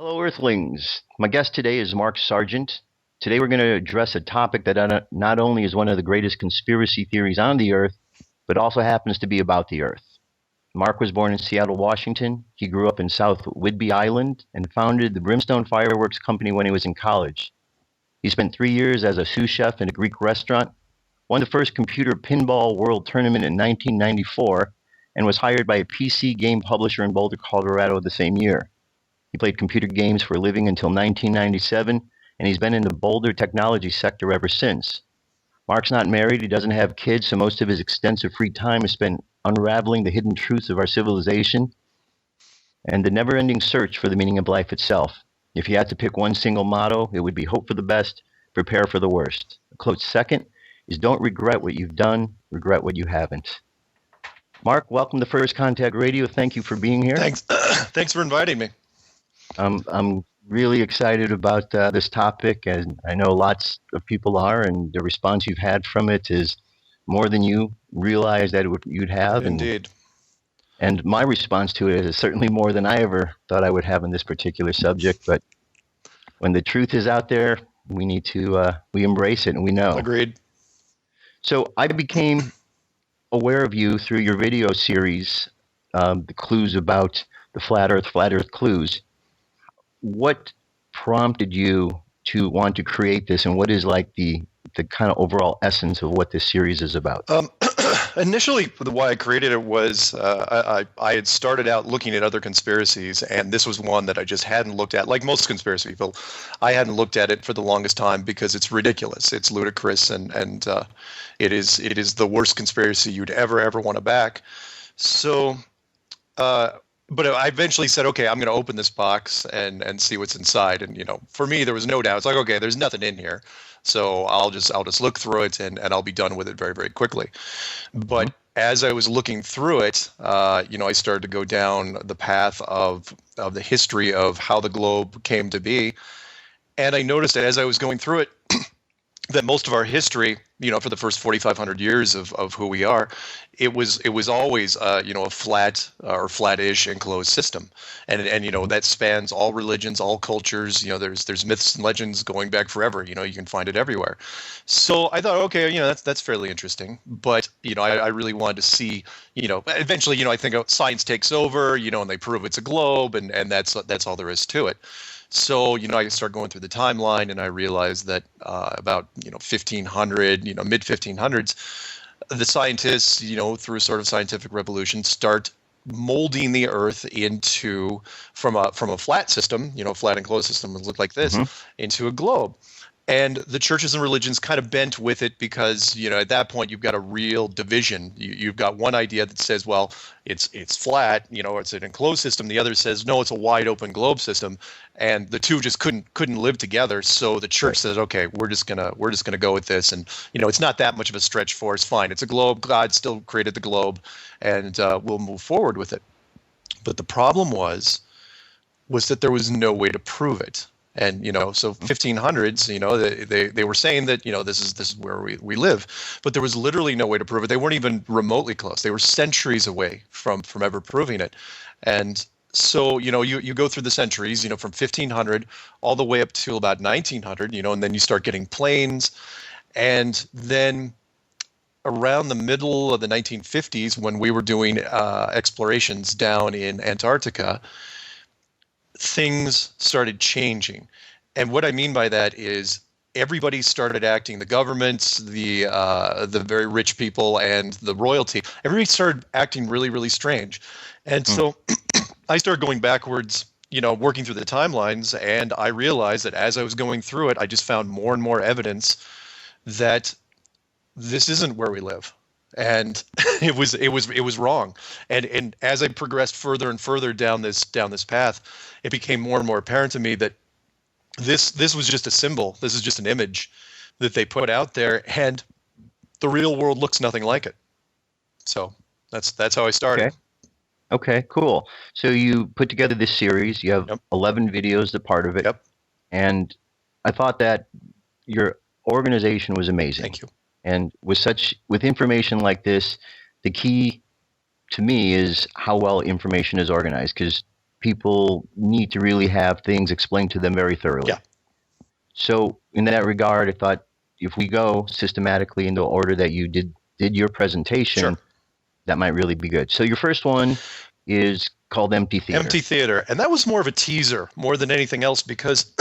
Hello, Earthlings. My guest today is Mark Sargent. Today we're going to address a topic that not only is one of the greatest conspiracy theories on the Earth, but also happens to be about the Earth. Mark was born in Seattle, Washington. He grew up in South Whidbey Island and founded the Brimstone Fireworks Company when he was in college. He spent 3 years as a sous chef in a Greek restaurant, won the first computer pinball world tournament in 1994, and was hired by a PC game publisher in Boulder, Colorado the same year. He played computer games for a living until 1997, and he's been in the Boulder technology sector ever since. Mark's not married, he doesn't have kids, so most of his extensive free time is spent unraveling the hidden truths of our civilization and the never-ending search for the meaning of life itself. If he had to pick one single motto, it would be hope for the best, prepare for the worst. A close second is don't regret what you've done, regret what you haven't. Mark, welcome to First Contact Radio. Thank you for being here. Thanks. Thanks for inviting me. I'm really excited about this topic, and I know lots of people are, and the response you've had from it is more than you realized that you'd have. Indeed. And my response to it is certainly more than I ever thought I would have on this particular subject. But when the truth is out there, we need to we embrace it, and we know. Agreed. So I became aware of you through your video series, the clues about the flat Earth clues. What prompted you to want to create this, and what is like the kind of overall essence of what this series is about? Initially, why I created it was I had started out looking at other conspiracies, and this was one that I just hadn't looked at. Like most conspiracy people, I hadn't looked at it for the longest time because it's ridiculous, it's ludicrous, and it is the worst conspiracy you'd ever want to back. So. But I eventually said, okay, I'm going to open this box and see what's inside. And, for me, there was no doubt. It's like, okay, there's nothing in here. So I'll just look through it and I'll be done with it very, very quickly. But as I was looking through it, I started to go down the path of the history of how the globe came to be. And I noticed as I was going through it that most of our history, for the first 4,500 years of who we are, it was always, a flat or flat-ish enclosed system. And that spans all religions, all cultures. There's myths and legends going back forever. You can find it everywhere. So I thought, okay, that's fairly interesting. But, I really wanted to see, eventually, I think science takes over, and they prove it's a globe, and that's all there is to it. So, I started going through the timeline, and I realized that about 1500, mid 1500s, the scientists, through a sort of scientific revolution, start molding the Earth into from a flat system, flat enclosed system that looked like this, into a globe. And the churches and religions kind of bent with it because, at that point, you've got a real division. You've got one idea that says, well, it's flat, it's an enclosed system. The other says, no, it's a wide open globe system. And the two just couldn't live together. So the church says, okay, we're just gonna go with this. And, it's not that much of a stretch for us. Fine. It's a globe. God still created the globe, and we'll move forward with it. But the problem was that there was no way to prove it. And, so 1500s, they were saying that, this is where we live, but there was literally no way to prove it. They weren't even remotely close. They were centuries away from ever proving it. And so, you go through the centuries, from 1500 all the way up to about 1900, and then you start getting planes. And then around the middle of the 1950s, when we were doing explorations down in Antarctica, things started changing. And what I mean by that is everybody started acting, the governments, the very rich people, and the royalty, everybody started acting really, really strange. And so I started going backwards, working through the timelines, and I realized that as I was going through it, I just found more and more evidence that this isn't where we live. And it was wrong. And as I progressed further and further down this path, it became more and more apparent to me that this was just a symbol. This is just an image that they put out there, and the real world looks nothing like it. So that's how I started. Okay, cool. So you put together this series. You have 11 videos, the part of it. Yep. And I thought that your organization was amazing. Thank you. And with information like this, the key to me is how well information is organized. Because people need to really have things explained to them very thoroughly. Yeah. So in that regard, I thought if we go systematically in the order that you did your presentation, Sure. that might really be good. So your first one is called Empty Theater. Empty Theater. And that was more of a teaser more than anything else, because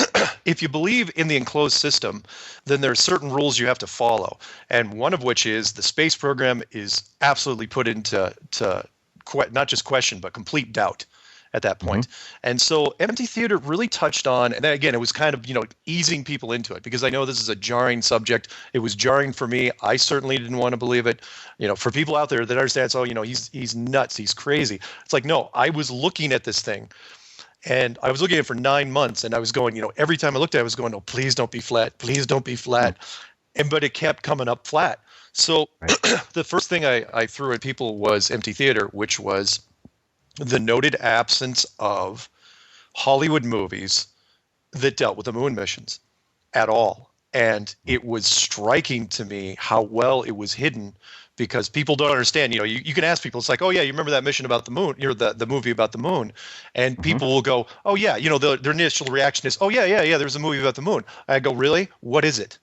if you believe in the enclosed system, then there are certain rules you have to follow. And one of which is the space program is absolutely put into not just question, but complete doubt at that point. And so Empty Theater really touched on, and again, it was kind of, easing people into it, because I know this is a jarring subject. It was jarring for me. I certainly didn't want to believe it. For people out there that understand, so, he's nuts, he's crazy. It's like, no, I was looking at this thing, and I was looking at it for 9 months, and I was going, every time I looked at it, I was going, oh, please don't be flat. Please don't be flat. But it kept coming up flat. So the first thing I threw at people was Empty Theater, which was the noted absence of Hollywood movies that dealt with the moon missions at all. And it was striking to me how well it was hidden, because people don't understand. You can ask people, it's like, oh yeah, you remember that mission about the moon, the movie about the moon, and people will go, oh yeah, their initial reaction is, oh yeah, there's a movie about the moon. I go, really? What is it?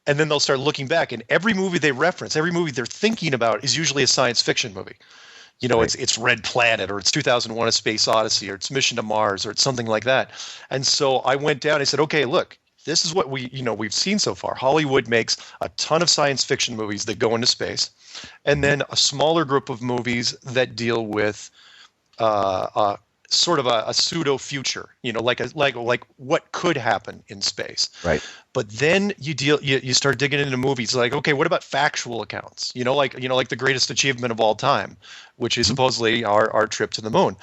And then they'll start looking back, and every movie they reference, every movie they're thinking about is usually a science fiction movie. Right. It's Red Planet, or it's 2001: A Space Odyssey, or it's Mission to Mars, or it's something like that. And so I went down and I said, okay, look, this is what we've seen so far. Hollywood makes a ton of science fiction movies that go into space, and then a smaller group of movies that deal with sort of a pseudo future, like what could happen in space. Right. But then you start digging into movies like, okay, what about factual accounts? Like the greatest achievement of all time, which is supposedly our trip to the moon.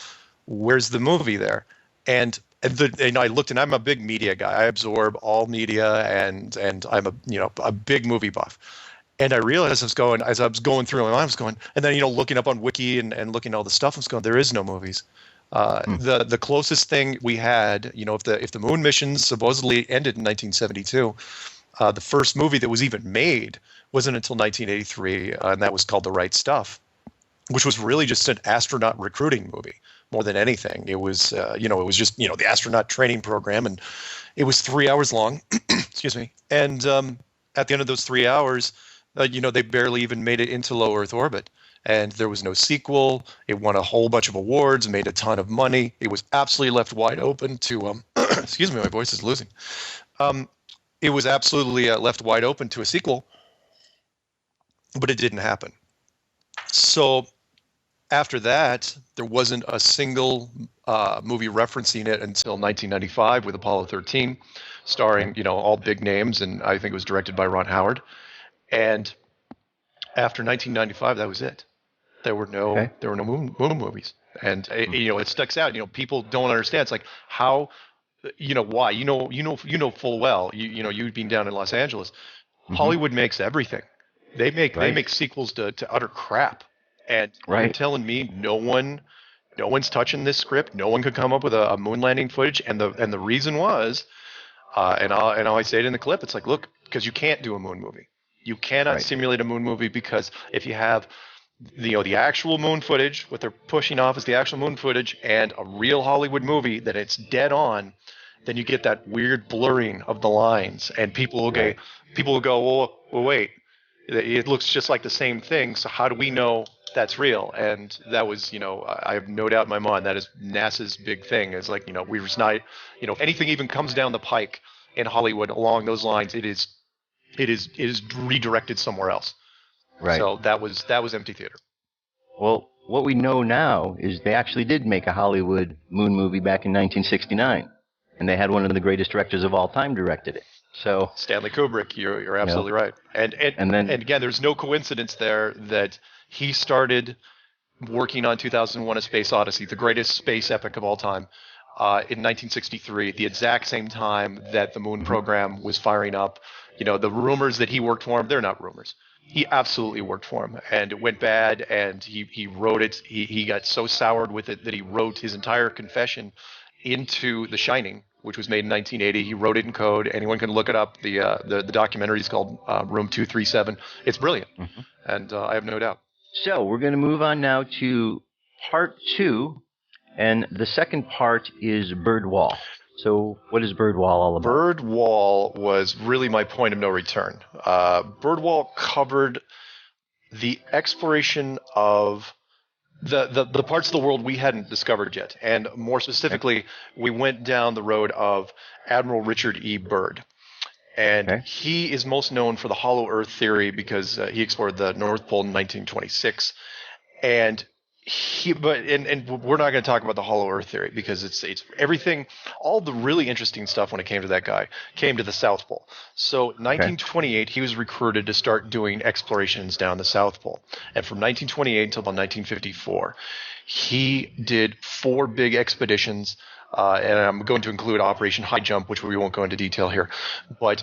Where's the movie there? And I looked, and I'm a big media guy. I absorb all media, and I'm a big movie buff. And I realized as I was going through my mind, I was going, and then looking up on Wiki and looking at all the stuff, I was going, there is no movies. The closest thing we had, if the moon missions supposedly ended in 1972, the first movie that was even made wasn't until 1983, and that was called The Right Stuff, which was really just an astronaut recruiting movie more than anything. It was, it was just, the astronaut training program, and it was 3 hours long. Excuse me. And at the end of those 3 hours, they barely even made it into low Earth orbit. And there was no sequel. It won a whole bunch of awards, made a ton of money. It was absolutely left wide open to, excuse me, my voice is losing. It was absolutely left wide open to a sequel, but it didn't happen. So after that, there wasn't a single movie referencing it until 1995 with Apollo 13, starring, all big names, and I think it was directed by Ron Howard. And after 1995, that was it. There were no moon movies, and it sticks out. People don't understand. It's like, how, why? Full well. You've been down in Los Angeles. Hollywood makes everything. They make sequels to utter crap, and you're telling me no one's touching this script. No one could come up with a moon landing footage, and the reason was, and I say it in the clip. It's like, look, because you can't do a moon movie. You cannot simulate a moon movie, because if you have the actual moon footage, what they're pushing off is the actual moon footage, and a real Hollywood movie that it's dead on, then you get that weird blurring of the lines, and people will go, well, wait, it looks just like the same thing, so how do we know that's real? And that was, I have no doubt in my mind that is NASA's big thing. Is like, we was not, if anything even comes down the pike in Hollywood along those lines, it is redirected somewhere else. Right. So that was Empty Theater. Well, what we know now is they actually did make a Hollywood moon movie back in 1969, and they had one of the greatest directors of all time directed it. So Stanley Kubrick, you're absolutely right. And again, there's no coincidence there that he started working on 2001: A Space Odyssey, the greatest space epic of all time, in 1963, the exact same time that the moon program was firing up. The rumors that he worked for him, they're not rumors. He absolutely worked for him, and it went bad, and he wrote it. He got so soured with it that he wrote his entire confession into The Shining, which was made in 1980. He wrote it in code. Anyone can look it up. The documentary is called Room 237. It's brilliant, and I have no doubt. So we're going to move on now to part 2, And the second part is bird wall. So what is bird wall all about? Bird wall was really my point of no return. Bird wall covered the exploration of the parts of the world we hadn't discovered yet. And more specifically, we went down the road of Admiral Richard E. Byrd. And he is most known for the hollow earth theory because he explored the North Pole in 1926. And we're not going to talk about the hollow earth theory because it's everything, all the really interesting stuff when it came to that guy came to the South Pole. So 1928, he was recruited to start doing explorations down the South Pole. And from 1928 until 1954, he did 4 big expeditions. And I'm going to include Operation High Jump, which we won't go into detail here. But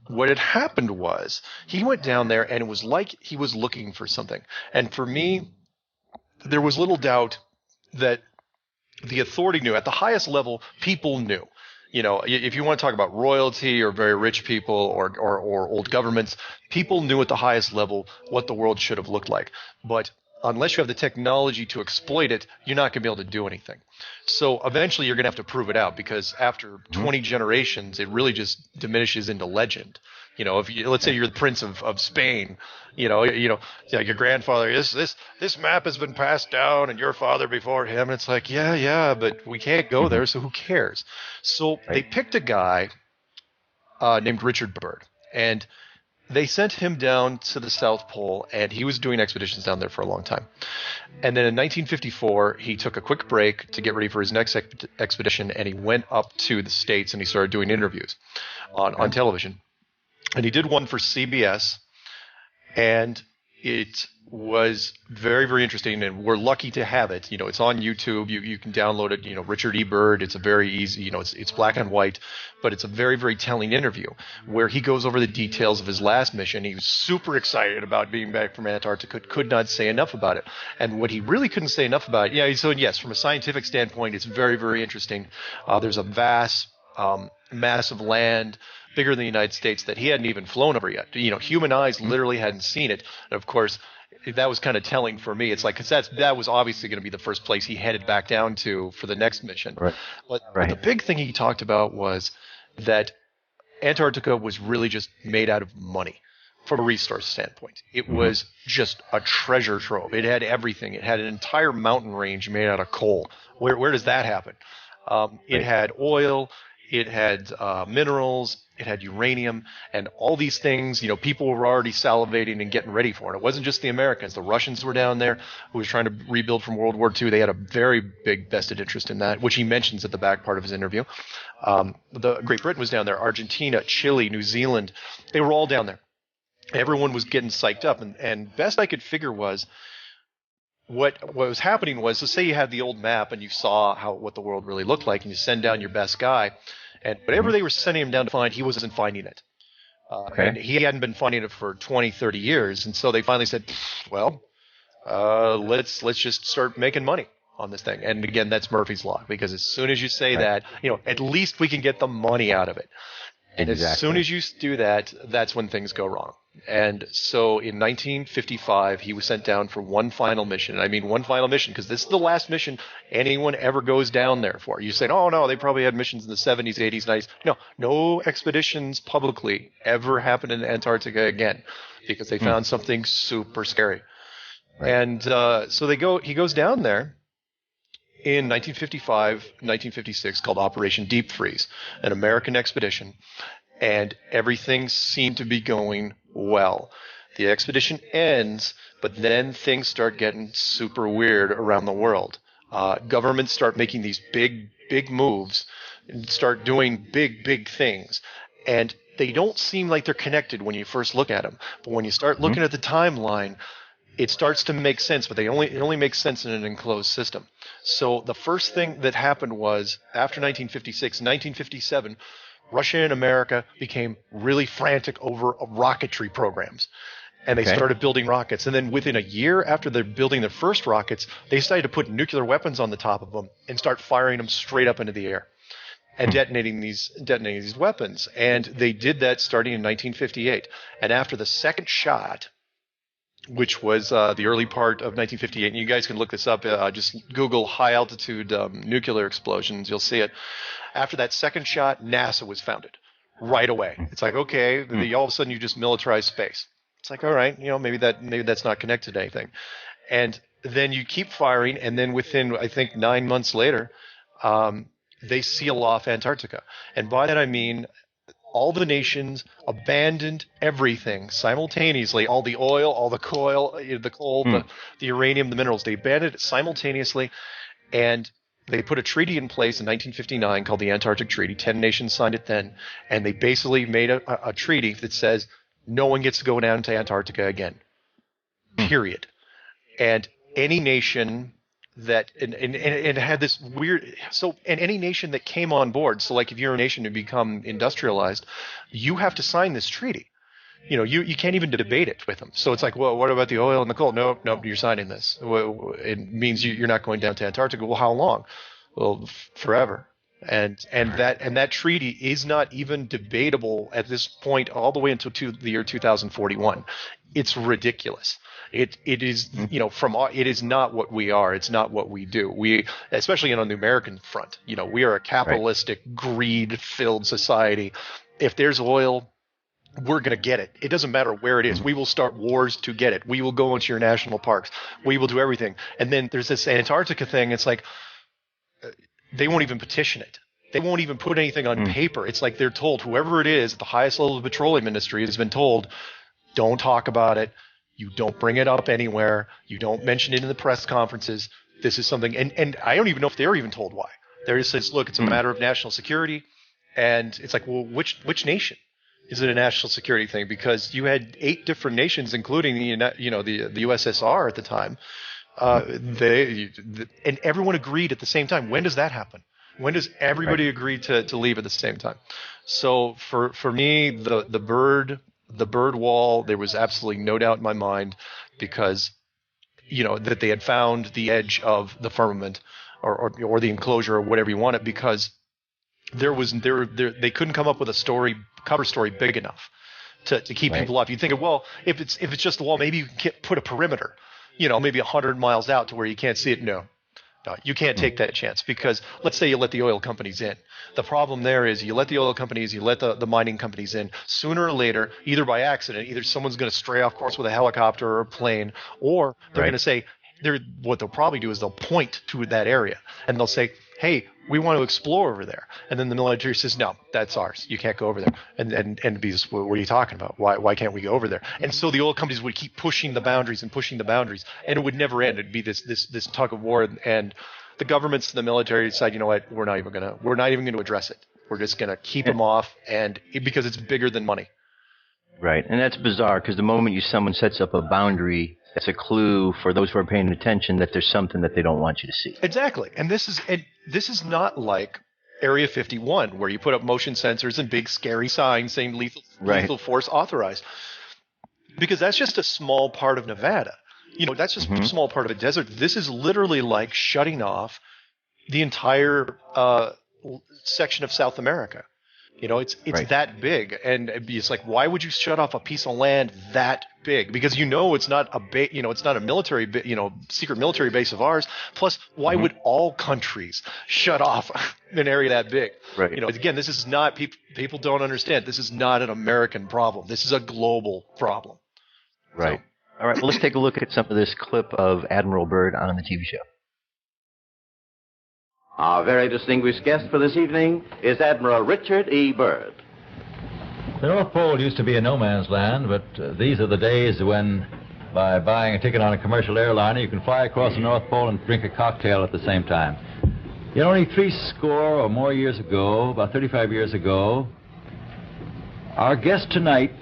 what had happened was he went down there and it was like he was looking for something. And for me, there was little doubt that the authority knew. At the highest level, people knew. You know, if you want to talk about royalty or very rich people or old governments, people knew at the highest level what the world should have looked like. But unless you have the technology to exploit it, you're not going to be able to do anything. So eventually you're going to have to prove it out because after 20 generations, it really just diminishes into legend. You know, let's say you're the Prince of Spain, like your grandfather, this map has been passed down and your father before him. And it's like, yeah, but we can't go there. So who cares? So they picked a guy named Richard Byrd, and they sent him down to the South Pole, and he was doing expeditions down there for a long time. And then in 1954, he took a quick break to get ready for his next expedition, and he went up to the States and he started doing interviews on television. And he did one for CBS, and it was very, very interesting, and we're lucky to have it. You know, it's on YouTube. You can download it. You know, Richard E. Byrd. It's a very easy. You know, it's black and white, but it's a very, very telling interview where he goes over the details of his last mission. He was super excited about being back from Antarctica. Could not say enough about it. And what he really couldn't say enough about, so yes, from a scientific standpoint, it's very, very interesting. There's a vast, massive land, bigger than the United States, that he hadn't even flown over yet. You know, human eyes literally hadn't seen it. And of course, that was kind of telling for me. It's like, because that was obviously going to be the first place he headed back down to for the next mission. Right. But the big thing he talked about was that Antarctica was really just made out of money from a resource standpoint. It was just a treasure trove. It had everything. It had an entire mountain range made out of coal. Where does that happen? It had oil. It had minerals, it had uranium, and all these things, people were already salivating and getting ready for it. It wasn't just the Americans. The Russians were down there who was trying to rebuild from World War II. They had a very big vested interest in that, which he mentions at the back part of his interview. The Great Britain was down there, Argentina, Chile, New Zealand. They were all down there. Everyone was getting psyched up, and best I could figure was what was happening was, so say you had the old map and you saw what the world really looked like, and you send down your best guy, and whatever they were sending him down to find, he wasn't finding it. And he hadn't been finding it for 20, 30 years. And so they finally said, well, let's just start making money on this thing. And again, that's Murphy's Law, because as soon as you say that, at least we can get the money out of it. And as soon as you do that, that's when things go wrong. And so in 1955, he was sent down for one final mission. I mean, one final mission, because this is the last mission anyone ever goes down there for. You say, oh, no, they probably had missions in the 70s, 80s, 90s. No expeditions publicly ever happened in Antarctica again, because they found something super scary. And so he goes down there in 1955, 1956, called Operation Deep Freeze, an American expedition. And everything seemed to be going well. The expedition ends, but then things start getting super weird around the world. Governments start making these big, big moves and start doing big, big things. And they don't seem like they're connected when you first look at them. But when you start looking at the timeline, it starts to make sense, but it only makes sense in an enclosed system. So the first thing that happened was, after 1956, 1957, Russia and America became really frantic over rocketry programs. And they started building rockets. And then within a year after they're building their first rockets, they decided to put nuclear weapons on the top of them and start firing them straight up into the air and detonating these weapons. And they did that starting in 1958. And after the second shot, which was the early part of 1958. And you guys can look this up. Just Google high altitude nuclear explosions. You'll see it. After that second shot, NASA was founded right away. It's like, okay, all of a sudden you just militarize space. It's like, all right, maybe that's not connected to anything. And then you keep firing, and then within, I think, 9 months later, they seal off Antarctica. And by that I mean all the nations abandoned everything simultaneously, all the oil, all the coal, the uranium, the minerals. They abandoned it simultaneously, and they put a treaty in place in 1959 called the Antarctic Treaty. 10 nations signed it then, and they basically made a treaty that says no one gets to go down to Antarctica again, period. And any nation that and it had this weird and any nation that came on board, so like if you're a nation to become industrialized, you have to sign this treaty. You can't even debate it with them. So it's like, well, what about the oil and the coal? Nope, you're signing this. It means you're not going down to Antarctica. Well, how long? Well, forever. And that treaty is not even debatable at this point all the way until the year 2041. It's ridiculous. It is, it is not what we are. It's not what we do. We, especially on the American front, we are a capitalistic, greed-filled society. If there's oil, we're going to get it. It doesn't matter where it is. We will start wars to get it. We will go into your national parks. We will do everything. And then there's this Antarctica thing. It's like they won't even petition it. They won't even put anything on paper. It's like they're told, whoever it is at the highest level of the petroleum industry has been told, don't talk about it. You don't bring it up anywhere. You don't mention it in the press conferences. This is something, and I don't even know if they're even told why. They're just says, look, it's a matter of national security. And it's like, well, which nation? Is it a national security thing? Because you had 8 different nations, including the USSR at the time. And everyone agreed at the same time. When does that happen? When does everybody agree to leave at the same time? So for me, the bird wall, there was absolutely no doubt in my mind, because that they had found the edge of the firmament or the enclosure or whatever you want it, because they couldn't come up with a cover story big enough to keep people off. You'd think, well, if it's just the wall, maybe you can put a perimeter, maybe 100 miles out to where you can't see it. No, you can't take that chance, because let's say you let the oil companies in. The problem there is you let the oil companies, you let the mining companies in. Sooner or later, either by accident, either someone's going to stray off course with a helicopter or a plane, or they're going to say, what they'll probably do is they'll point to that area and they'll say, hey, we want to explore over there. And then the military says, no, that's ours. You can't go over there. And because, what are you talking about? Why can't we go over there? And so the oil companies would keep pushing the boundaries, and it would never end. It'd be this tug of war, and the governments and the military decide, you know what, we're not even going to address it. We're just going to keep them off, because it's bigger than money. Right, and that's bizarre, because the moment someone sets up a boundary, that's a clue for those who are paying attention that there's something that they don't want you to see. Exactly, and this is not like Area 51, where you put up motion sensors and big scary signs saying lethal force authorized, because that's just a small part of Nevada. That's just a small part of a desert. This is literally like shutting off the entire section of South America. It's that big, and it's like, why would you shut off a piece of land that big? Because it's not it's not a military, secret military base of ours. Plus, why would all countries shut off an area that big? Right. Again, this is not people don't understand. This is not an American problem. This is a global problem. Right. So, all right. Well, let's take a look at some of this clip of Admiral Byrd on the TV show. Our very distinguished guest for this evening is Admiral Richard E. Byrd. The North Pole used to be a no man's land, but these are the days when, by buying a ticket on a commercial airliner, you can fly across the North Pole and drink a cocktail at the same time. Only 60 or more years ago, about 35 years ago, our guest tonight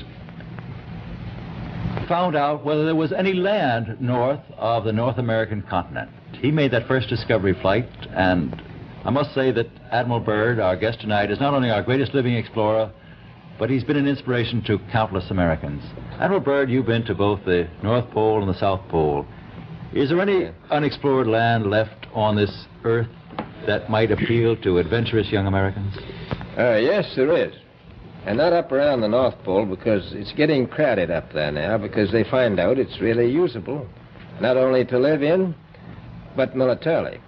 found out whether there was any land north of the North American continent. He made that first discovery flight, and I must say that Admiral Byrd, our guest tonight, is not only our greatest living explorer, but he's been an inspiration to countless Americans. Admiral Byrd, you've been to both the North Pole and the South Pole. Is there any unexplored land left on this earth that might appeal to adventurous young Americans? Yes, there is. And not up around the North Pole, because it's getting crowded up there now, because they find out it's really usable, not only to live in, but militarily.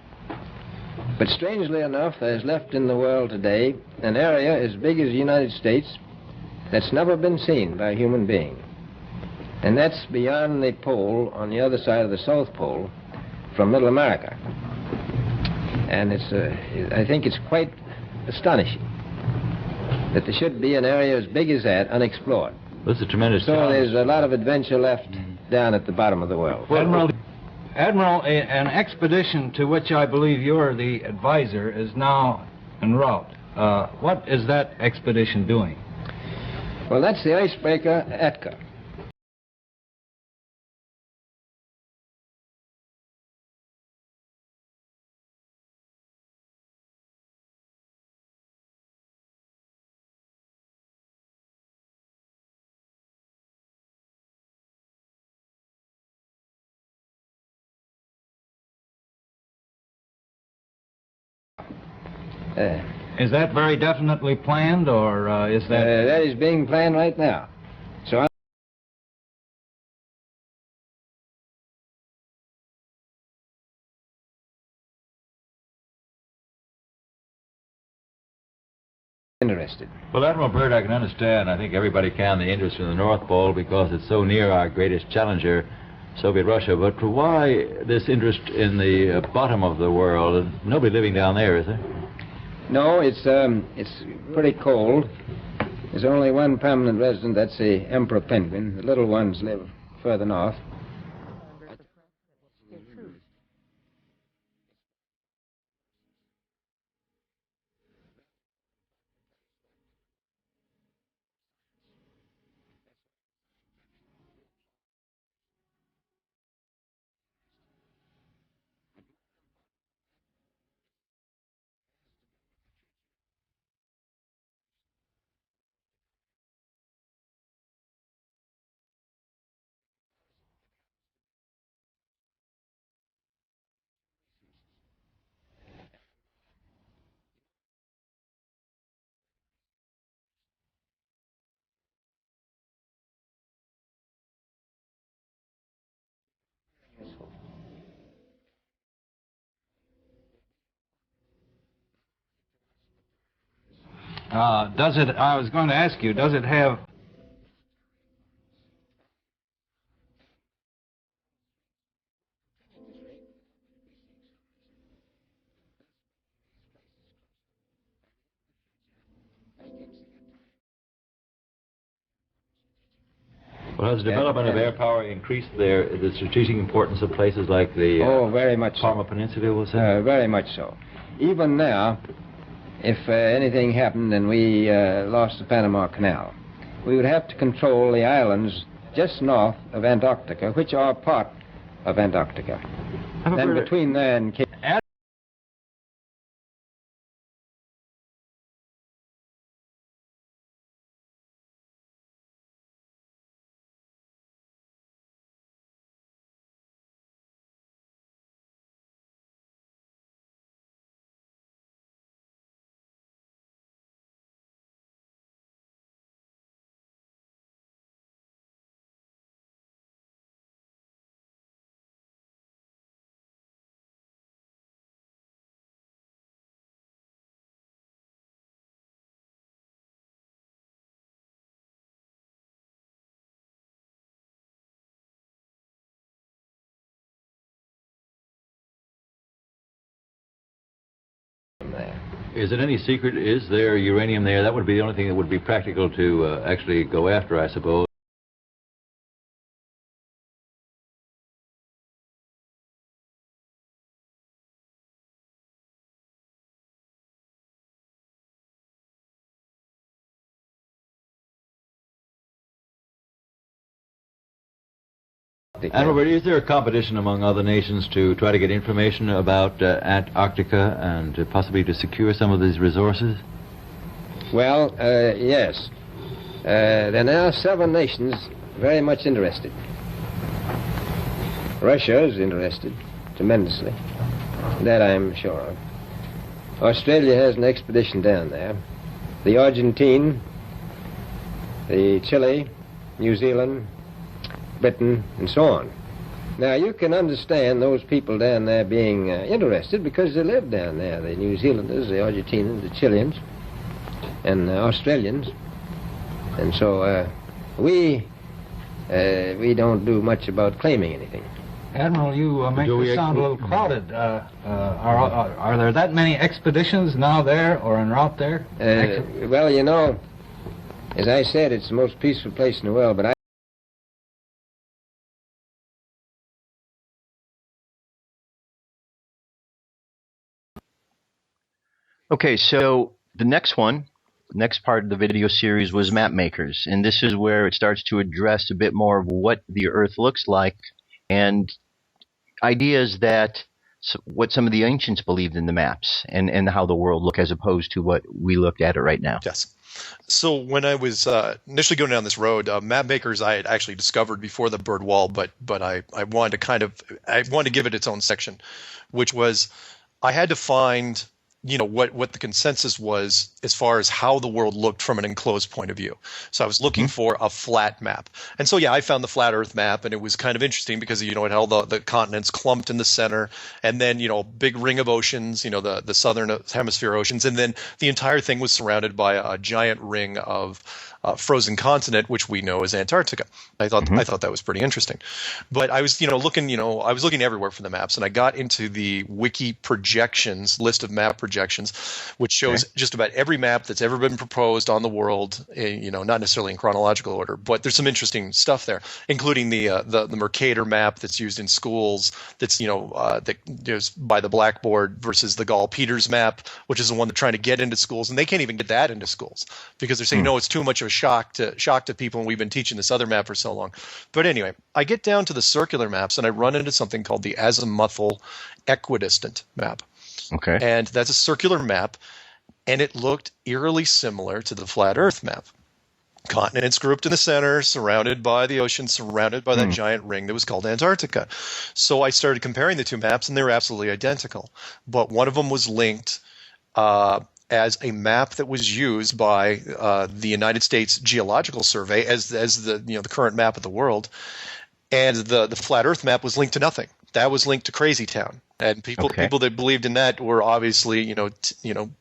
But strangely enough, there's left in the world today an area as big as the United States that's never been seen by a human being. And that's beyond the pole, on the other side of the South Pole, from Middle America. And I think it's quite astonishing that there should be an area as big as that unexplored. This is a tremendous So challenge. there's a lot of adventure left down at the bottom of the world. Admiral, an expedition to which I believe you're the advisor is now en route. What is that expedition doing? Well, that's the icebreaker Atka. Is that very definitely planned, or is that... That is being planned right now. So I'm interested. Well, Admiral Byrd, I can understand, I think everybody can, the interest in the North Pole because it's so near our greatest challenger, Soviet Russia. But why this interest in the bottom of the world? Nobody living down there, is there? No, it's pretty cold. There's only one permanent resident, that's the emperor penguin. The little ones live further north. I was going to ask you, does it have... Well, has the development of air power increased the strategic importance of places like the Oh, very much so. Parma Peninsula, we'll say? Very much so. Even now, if anything happened and we lost the Panama Canal, we would have to control the islands just north of Antarctica, which are part of Antarctica. Then between there and Cape... Is it any secret? Is there uranium there? That would be the only thing that would be practical to actually go after, I suppose. Admiral, is there a competition among other nations to try to get information about Antarctica and possibly to secure some of these resources? Well, yes. There are now 7 nations very much interested. Russia is interested tremendously. That I'm sure of. Australia has an expedition down there. The Argentine the Chile, New Zealand, Britain, and so on. Now, you can understand those people down there being interested because they live down there, the New Zealanders, the Argentinians, the Chileans, and Australians. And so we don't do much about claiming anything. Admiral, you make this sound a little crowded. Are there that many expeditions now there or en route there? Well, you know, as I said, it's the most peaceful place in the world, but Okay, so the next part of the video series was map makers, and this is where it starts to address a bit more of what the Earth looks like and ideas that what some of the ancients believed in the maps and how the world looked as opposed to what we looked at it right now. Yes. So when I was initially going down this road, map makers I had actually discovered before the bird wall, but I wanted to give it its own section, which was I had to find what the consensus was as far as how the world looked from an enclosed point of view. So I was looking for a flat map. And so, I found the flat Earth map, and it was kind of interesting because, it had all the continents clumped in the center, and then, a big ring of oceans, the southern hemisphere oceans, and then the entire thing was surrounded by a giant ring of frozen continent, which we know as Antarctica. I thought that was pretty interesting. But I was, looking everywhere for the maps, and I got into the wiki projections, list of map projections, which shows just about every map that's ever been proposed on the world, not necessarily in chronological order, but there's some interesting stuff there, including the Mercator map that's used in schools, that's, that by the blackboard versus the Gall-Peters map, which is the one they're trying to get into schools, and they can't even get that into schools because they're saying, no, it's too much of a shock to people, and we've been teaching this other map for so long. But anyway, I get down to the circular maps, and I run into something called the azimuthal equidistant map. Okay. And that's a circular map, and it looked eerily similar to the flat Earth map. Continents grouped in the center, surrounded by the ocean, surrounded by that giant ring that was called Antarctica. So I started comparing the two maps, and they were absolutely identical. But one of them was linked as a map that was used by the United States Geological Survey as the current map of the world, and the flat Earth map was linked to nothing. That was linked to Crazy Town, and people that believed in that were obviously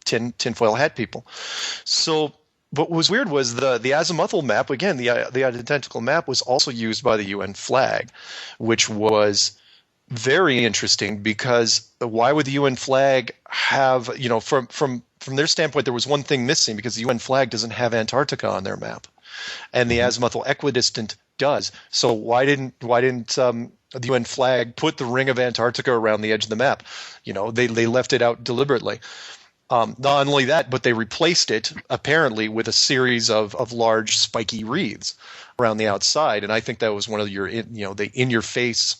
tinfoil hat people. So, what was weird was the azimuthal map again. The identical map was also used by the UN flag, which was very interesting because why would the UN flag have from their standpoint there was one thing missing because the UN flag doesn't have Antarctica on their map, and the azimuthal equidistant does. So why didn't the UN flag put the ring of Antarctica around the edge of the map? They left it out deliberately. Not only that, but they replaced it apparently with a series of large spiky wreaths around the outside, and I think that was one of the in your face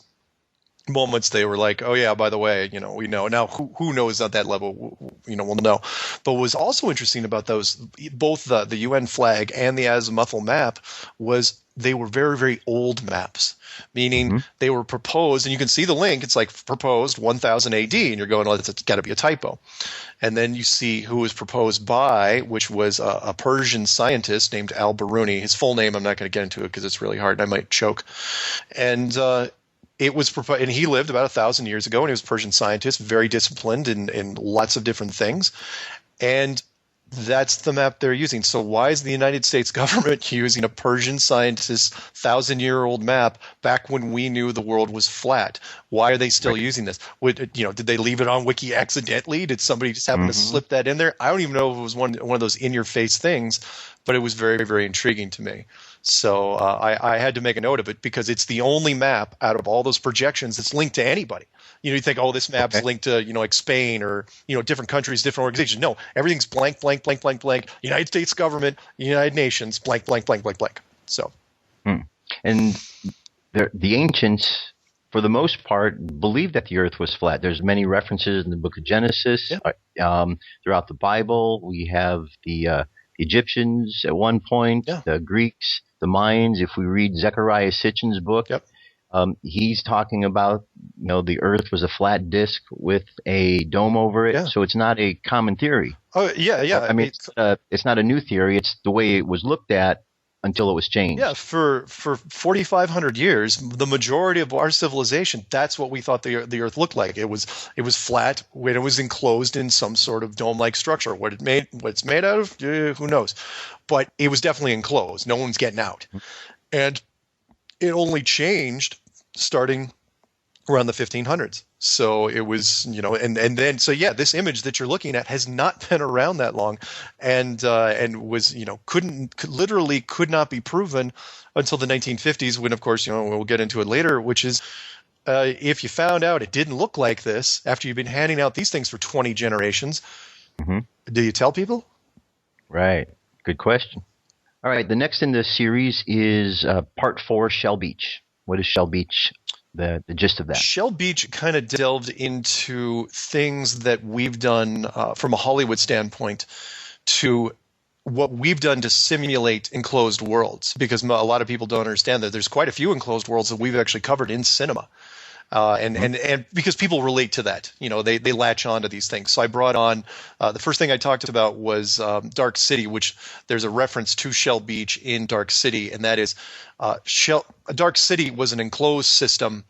moments. They were like, oh yeah, by the way, we know now. Who knows at that level? We'll know. But what was also interesting about those, both the UN flag and the azimuthal map, was they were very, very old maps, meaning they were proposed, and you can see the link. It's like proposed 1000 AD, and you're going, oh, it's got to be a typo. And then you see who was proposed by, which was a Persian scientist named al-Biruni. His full name, I'm not going to get into it because it's really hard and I might choke. And it was proposed, and he lived about 1,000 years ago, and he was a Persian scientist, very disciplined in lots of different things. And that's the map they're using. So why is the United States government using a Persian scientist's 1,000-year-old map back when we knew the world was flat? Why are they still using this? Did they leave it on Wiki accidentally? Did somebody just happen to slip that in there? I don't even know if it was one of those in-your-face things, but it was very, very intriguing to me. So I had to make a note of it because it's the only map out of all those projections that's linked to anybody. You think, oh, this map's linked to, like Spain or, different countries, different organizations. No, everything's blank, blank, blank, blank, blank. United States government, United Nations, blank, blank, blank, blank, blank. So. And the ancients, for the most part, believed that the earth was flat. There's many references in the book of Genesis. Throughout the Bible, we have the Egyptians at one point, the Greeks, the Mayans. If we read Zechariah Sitchin's book, he's talking about, the earth was a flat disk with a dome over it. So it's not a common theory. Oh, yeah. I mean, it's not a new theory. It's the way it was looked at until it was changed. Yeah, for 4,500 years, the majority of our civilization, that's what we thought the Earth looked like. It was flat when it was enclosed in some sort of dome-like structure. What it's made out of, who knows? But it was definitely enclosed. No one's getting out. And it only changed starting around the 1500s. So it was, and then, so yeah, this image that you're looking at has not been around that long, and was, could not be proven until the 1950s, when, of course, we'll get into it later, which is, if you found out it didn't look like this after you've been handing out these things for 20 generations, do you tell people? Right. Good question. All right. The next in this series is part 4, Shell Beach. What is Shell Beach? The gist of that. Shell Beach kind of delved into things that we've done from a Hollywood standpoint to what we've done to simulate enclosed worlds, because a lot of people don't understand that there's quite a few enclosed worlds that we've actually covered in cinema. And because people relate to that, they latch on to these things. So I brought on, the first thing I talked about was Dark City, which there's a reference to Shell Beach in Dark City, and that is Dark City was an enclosed system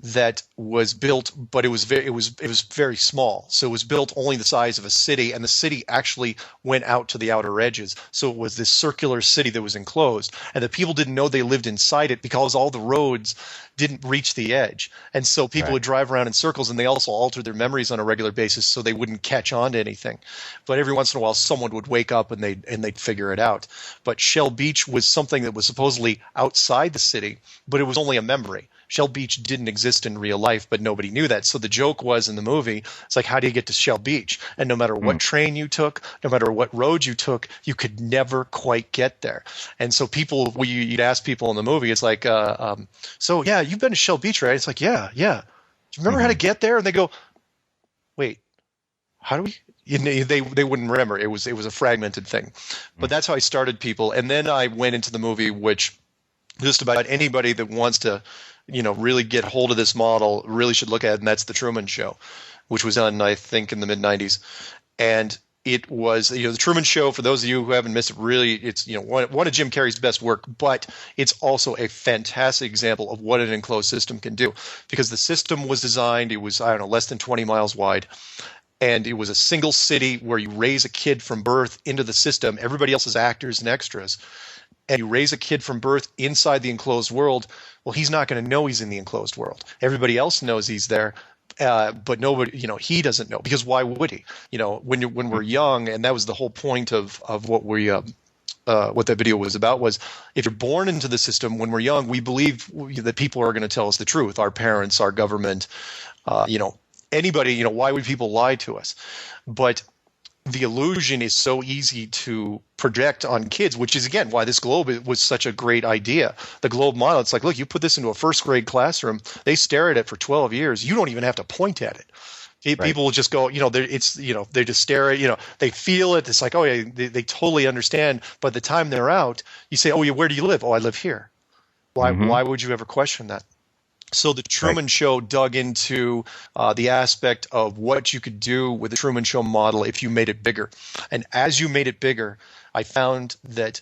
that was built, but it was very small. So it was built only the size of a city, and the city actually went out to the outer edges. So it was this circular city that was enclosed, and the people didn't know they lived inside it because all the roads didn't reach the edge. And so people would drive around in circles, and they also altered their memories on a regular basis so they wouldn't catch on to anything. But every once in a while, someone would wake up and they'd figure it out. But Shell Beach was something that was supposedly outside the city, but it was only a memory. Shell Beach didn't exist in real life, but nobody knew that. So the joke was in the movie, it's like, how do you get to Shell Beach? And no matter what train you took, no matter what road you took, you could never quite get there. And so you'd ask people in the movie, it's like, so yeah, you've been to Shell Beach, right? It's like, yeah. Do you remember how to get there? And they go, wait, how do we? They wouldn't remember. It was a fragmented thing. But that's how I started people. And then I went into the movie, which just about anybody that wants to really get hold of this model really should look at it, and that's The Truman Show, which was on, I think, in the mid-90s. And it was, The Truman Show, for those of you who haven't missed it, really, it's, one of Jim Carrey's best work, but it's also a fantastic example of what an enclosed system can do, because the system was designed, it was, less than 20 miles wide, and it was a single city where you raise a kid from birth into the system. Everybody else is actors and extras. And you raise a kid from birth inside the enclosed world, well, he's not going to know he's in the enclosed world. Everybody else knows he's there, but nobody, he doesn't know, because why would he? When we're young, and that was the whole point of what what that video was about, was if you're born into the system when we're young, we believe that people are going to tell us the truth, our parents, our government, anybody, why would people lie to us? But the illusion is so easy to project on kids, which is, again, why this globe was such a great idea. The globe model, it's like, look, you put this into a first grade classroom, they stare at it for 12 years. You don't even have to point at it. People will just go, they just stare at, they feel it. It's like, oh, yeah, they totally understand. By the time they're out, you say, oh, yeah, where do you live? Oh, I live here. Why would you ever question that? So the Truman Show dug into the aspect of what you could do with the Truman Show model if you made it bigger. And as you made it bigger, I found that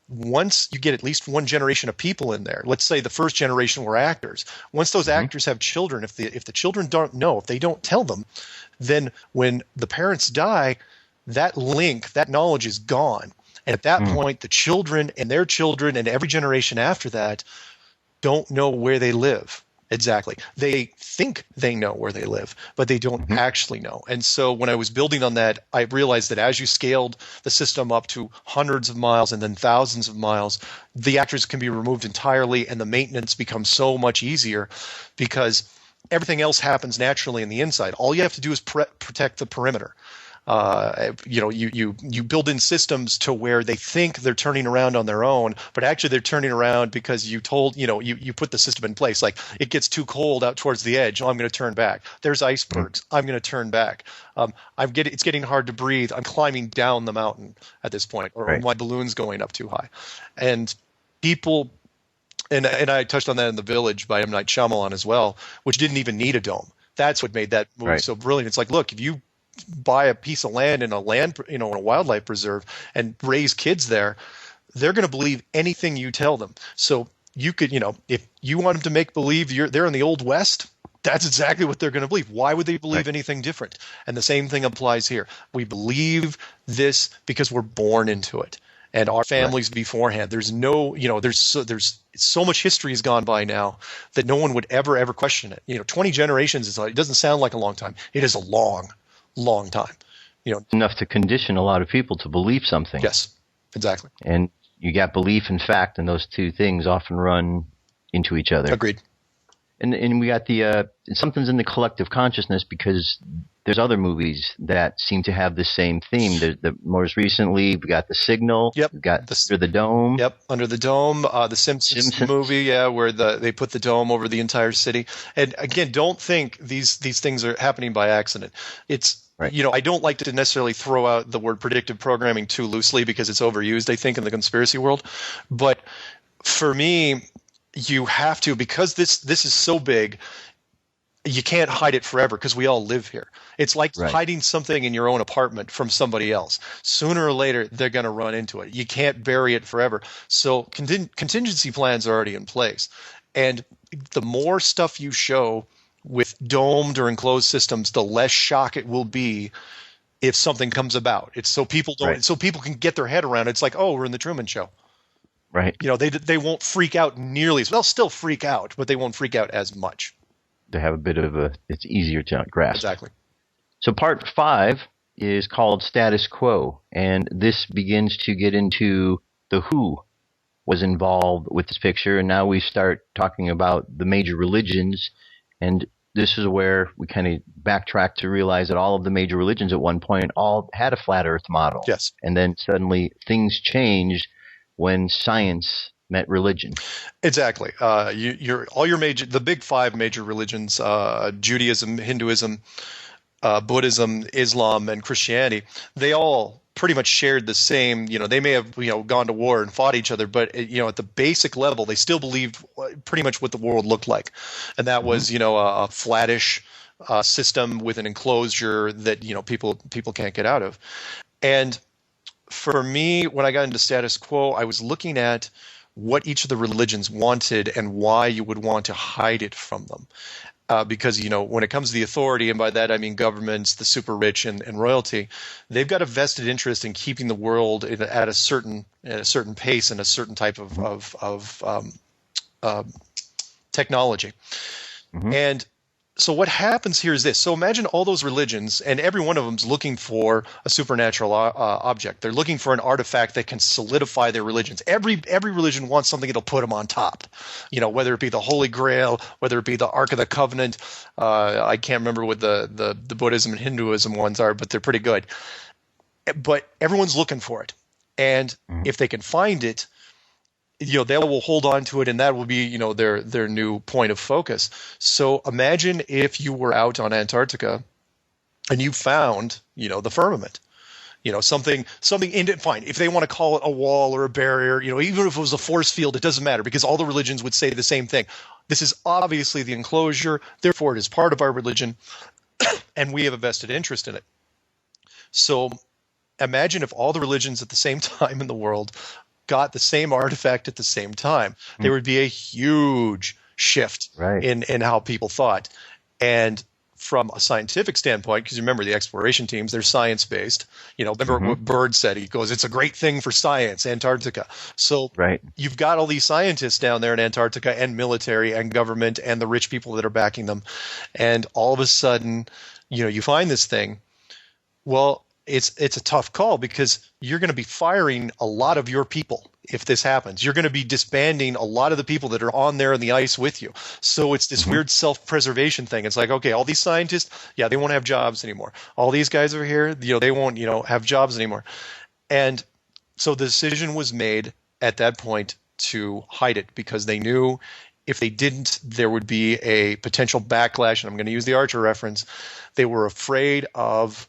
once you get at least one generation of people in there, let's say the first generation were actors, once those actors have children, if the children don't know, if they don't tell them, then when the parents die, that link, that knowledge is gone. And at that point, the children and their children and every generation after that don't know where they live. Exactly. They think they know where they live, but they don't actually know. And so when I was building on that, I realized that as you scaled the system up to hundreds of miles and then thousands of miles, the actors can be removed entirely, and the maintenance becomes so much easier because everything else happens naturally in the inside. All you have to do is protect the perimeter. You build in systems to where they think they're turning around on their own, but actually they're turning around because you put the system in place. Like, it gets too cold out towards the edge. Oh, I'm going to turn back. There's icebergs. I'm going to turn back. It's getting hard to breathe. I'm climbing down the mountain at this point, or my balloon's going up too high. And people, and I touched on that in The Village by M. Night Shyamalan as well, which didn't even need a dome. That's what made that movie so brilliant. It's like, look, if you buy a piece of land in a wildlife preserve and raise kids there, they're going to believe anything you tell them. So you could, if you want them to make believe they're in the Old West, that's exactly what they're going to believe. Why would they believe anything different? And the same thing applies here. We believe this because we're born into it, and our families beforehand. There's no, there's so much history has gone by now that no one would ever question it. 20 generations it doesn't sound like a long time. It is a long, long time. Enough to condition a lot of people to believe something. Yes, exactly. And you got belief and fact, and those two things often run into each other. Agreed. And we got something's in the collective consciousness, because there's other movies that seem to have the same theme. Most recently, we got The Signal. Yep. We got Under the Dome. Yep, Under the Dome. The Simpsons movie, where they put the dome over the entire city. And again, don't think these things are happening by accident. It's I don't like to necessarily throw out the word predictive programming too loosely because it's overused, I think, in the conspiracy world. But for me, you have to, because this is so big, you can't hide it forever because we all live here. It's like hiding something in your own apartment from somebody else. Sooner or later, they're going to run into it. You can't bury it forever. So contingency plans are already in place. And the more stuff you show with domed or enclosed systems, the less shock it will be if something comes about. It's so people so people can get their head around it. It's like, oh, we're in the Truman Show. Right. They won't freak out nearly as well. They'll still freak out, but they won't freak out as much. They have a bit of it's easier to grasp. Exactly. So part 5 is called Status Quo, and this begins to get into the who was involved with this picture, and now we start talking about the major religions, and this is where we kind of backtrack to realize that all of the major religions at one point all had a flat earth model. Yes. And then suddenly things changed when science met religion. Exactly. The big 5 major religions, Judaism, Hinduism, Buddhism, Islam, and Christianity, they all pretty much shared the same, they may have, gone to war and fought each other, but, at the basic level, they still believed pretty much what the world looked like. And that was, a flattish system with an enclosure that, people can't get out of. And for me, when I got into Status Quo, I was looking at what each of the religions wanted and why you would want to hide it from them. Because, when it comes to the authority, and by that I mean governments, the super rich, and royalty, they've got a vested interest in keeping the world at a certain pace and a certain type of technology. Mm-hmm. And so what happens here is this. So imagine all those religions, and every one of them is looking for a supernatural object. They're looking for an artifact that can solidify their religions. Every religion wants something that'll put them on top. Whether it be the Holy Grail, whether it be the Ark of the Covenant. I can't remember what the Buddhism and Hinduism ones are, but they're pretty good. But everyone's looking for it. And if they can find it, they will hold on to it, and that will be, their new point of focus. So imagine if you were out on Antarctica and you found, the firmament, something fine. If they want to call it a wall or a barrier, even if it was a force field, it doesn't matter, because all the religions would say the same thing. This is obviously the enclosure, therefore it is part of our religion, and we have a vested interest in it. So imagine if all the religions at the same time in the world got the same artifact at the same time. There would be a huge shift in how people thought. And from a scientific standpoint, because remember the exploration teams, they're science-based. Remember what Byrd said. He goes, it's a great thing for science, Antarctica. So you've got all these scientists down there in Antarctica, and military and government and the rich people that are backing them. And all of a sudden, you find this thing. Well, it's a tough call, because you're going to be firing a lot of your people if this happens. You're going to be disbanding a lot of the people that are on there in the ice with you. So it's this weird self-preservation thing. It's like, okay, all these scientists, they won't have jobs anymore. All these guys over here, they won't, have jobs anymore. And so the decision was made at that point to hide it, because they knew if they didn't, there would be a potential backlash. And I'm going to use the Archer reference. They were afraid of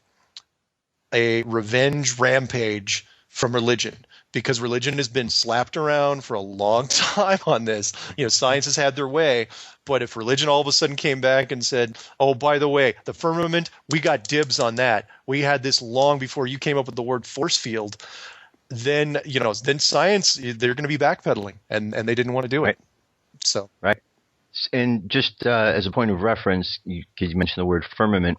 a revenge rampage from religion, because religion has been slapped around for a long time on this. Science has had their way, but if religion all of a sudden came back and said, oh, by the way, the firmament, we got dibs on that. We had this long before you came up with the word force field. then then science, they're going to be backpedaling, and they didn't want to do it. Right. So Right. And just as a point of reference, because you mentioned the word firmament,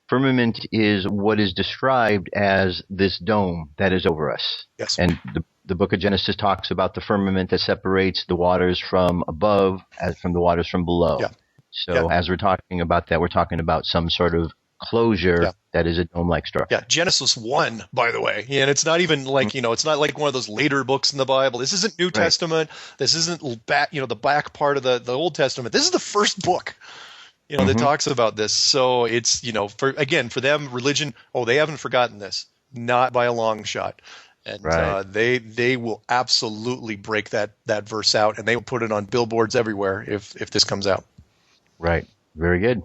firmament is what is described as this dome that is over us. Yes. And the book of Genesis talks about the firmament that separates the waters from above as from the waters from below. Yeah. So as we're talking about that, we're talking about some sort of closure that is a dome-like structure. Yeah, Genesis 1, by the way. And it's not even like, it's not like one of those later books in the Bible. This isn't New Testament. This isn't back, the back part of the Old Testament. This is the first book, that talks about this. So it's, for them, religion, they haven't forgotten this. Not by a long shot. And they will absolutely break that verse out, and they will put it on billboards everywhere if this comes out. Right. Very good.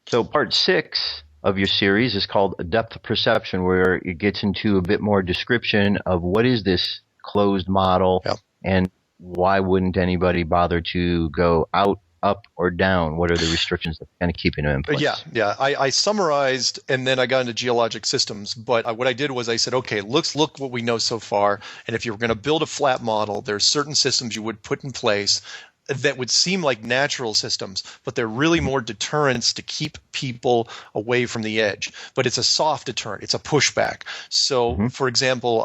So part 6 of your series is called Depth Perception, where it gets into a bit more description of what is this closed model and why wouldn't anybody bother to go out, up, or down? What are the restrictions that kind of keeping them in place? Yeah. I summarized, and then I got into geologic systems. But what I did was I said, okay, look what we know so far. And if you're going to build a flat model, there's certain systems you would put in place that would seem like natural systems, but they're really more deterrents to keep people away from the edge. But it's a soft deterrent. It's a pushback. So, for example,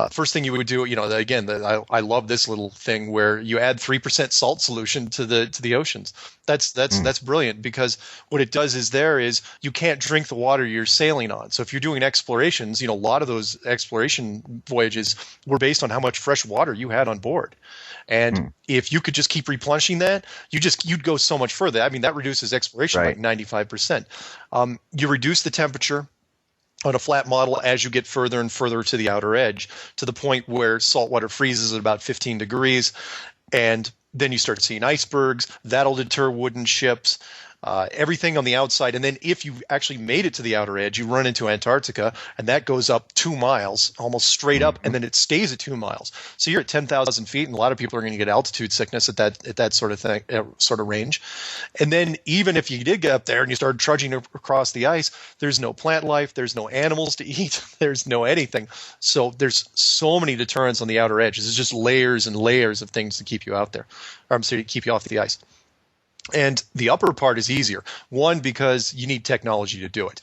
first thing you would do, I love this little thing where you add 3% salt solution to the oceans. That's brilliant, because what it does is you can't drink the water you're sailing on. So if you're doing explorations, a lot of those exploration voyages were based on how much fresh water you had on board. And if you could just keep replenishing that, you'd go so much further. I mean, that reduces exploration by 95%. You reduce the temperature on a flat model as you get further and further to the outer edge, to the point where saltwater freezes at about 15 degrees. And then you start seeing icebergs. That'll deter wooden ships. Everything on the outside. And then if you actually made it to the outer edge, you run into Antarctica, and that goes up 2 miles, almost straight up, and then it stays at 2 miles. So you're at 10,000 feet, and a lot of people are going to get altitude sickness at that sort of thing, sort of range. And then even if you did get up there and you started trudging across the ice, there's no plant life, there's no animals to eat, there's no anything. So there's so many deterrents on the outer edge. There's just layers and layers of things to keep you out there, to keep you off the ice. And the upper part is easier. One, because you need technology to do it.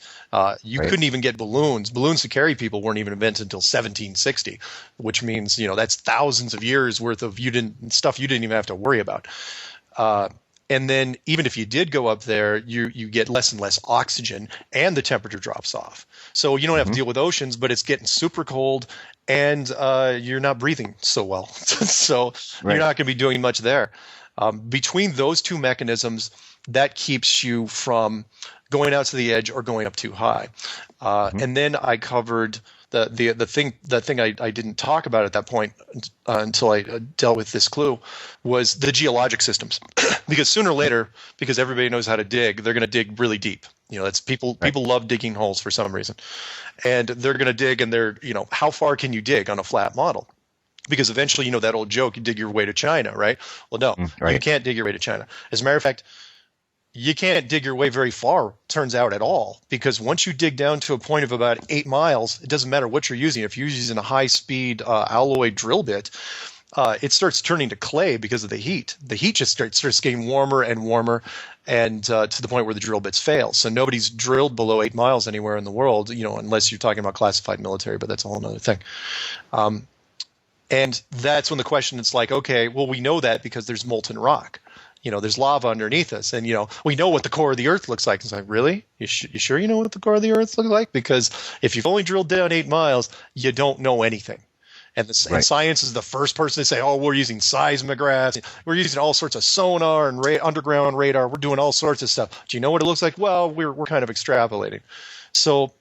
You couldn't even get balloons. Balloons to carry people weren't even invented until 1760, which means, that's thousands of years worth of stuff you didn't even have to worry about. And then even if you did go up there, you get less and less oxygen, and the temperature drops off. So you don't have to deal with oceans, but it's getting super cold, and you're not breathing so well. So you're not going to be doing much there. Between those two mechanisms, that keeps you from going out to the edge or going up too high. And then I covered the thing I didn't talk about at that point until I dealt with this clue was the geologic systems. Because sooner or later, because everybody knows how to dig, they're going to dig really deep. That's people love digging holes for some reason. And they're going to dig, and how far can you dig on a flat model? Because eventually, that old joke, you dig your way to China, right? Well, no, you can't dig your way to China. As a matter of fact, you can't dig your way very far, turns out, at all. Because once you dig down to a point of about 8 miles, it doesn't matter what you're using. If you're using a high-speed alloy drill bit, it starts turning to clay because of the heat. The heat just starts getting warmer and warmer, and to the point where the drill bits fail. So nobody's drilled below 8 miles anywhere in the world, unless you're talking about classified military, but that's a whole other thing. And that's when the question is like, okay, well, we know that because there's molten rock. There's lava underneath us. And, we know what the core of the Earth looks like. It's like, really? You sure you know what the core of the Earth looks like? Because if you've only drilled down 8 miles, you don't know anything. And science is the first person to say, we're using seismographs. We're using all sorts of sonar and underground radar. We're doing all sorts of stuff. Do you know what it looks like? Well, we're kind of extrapolating. So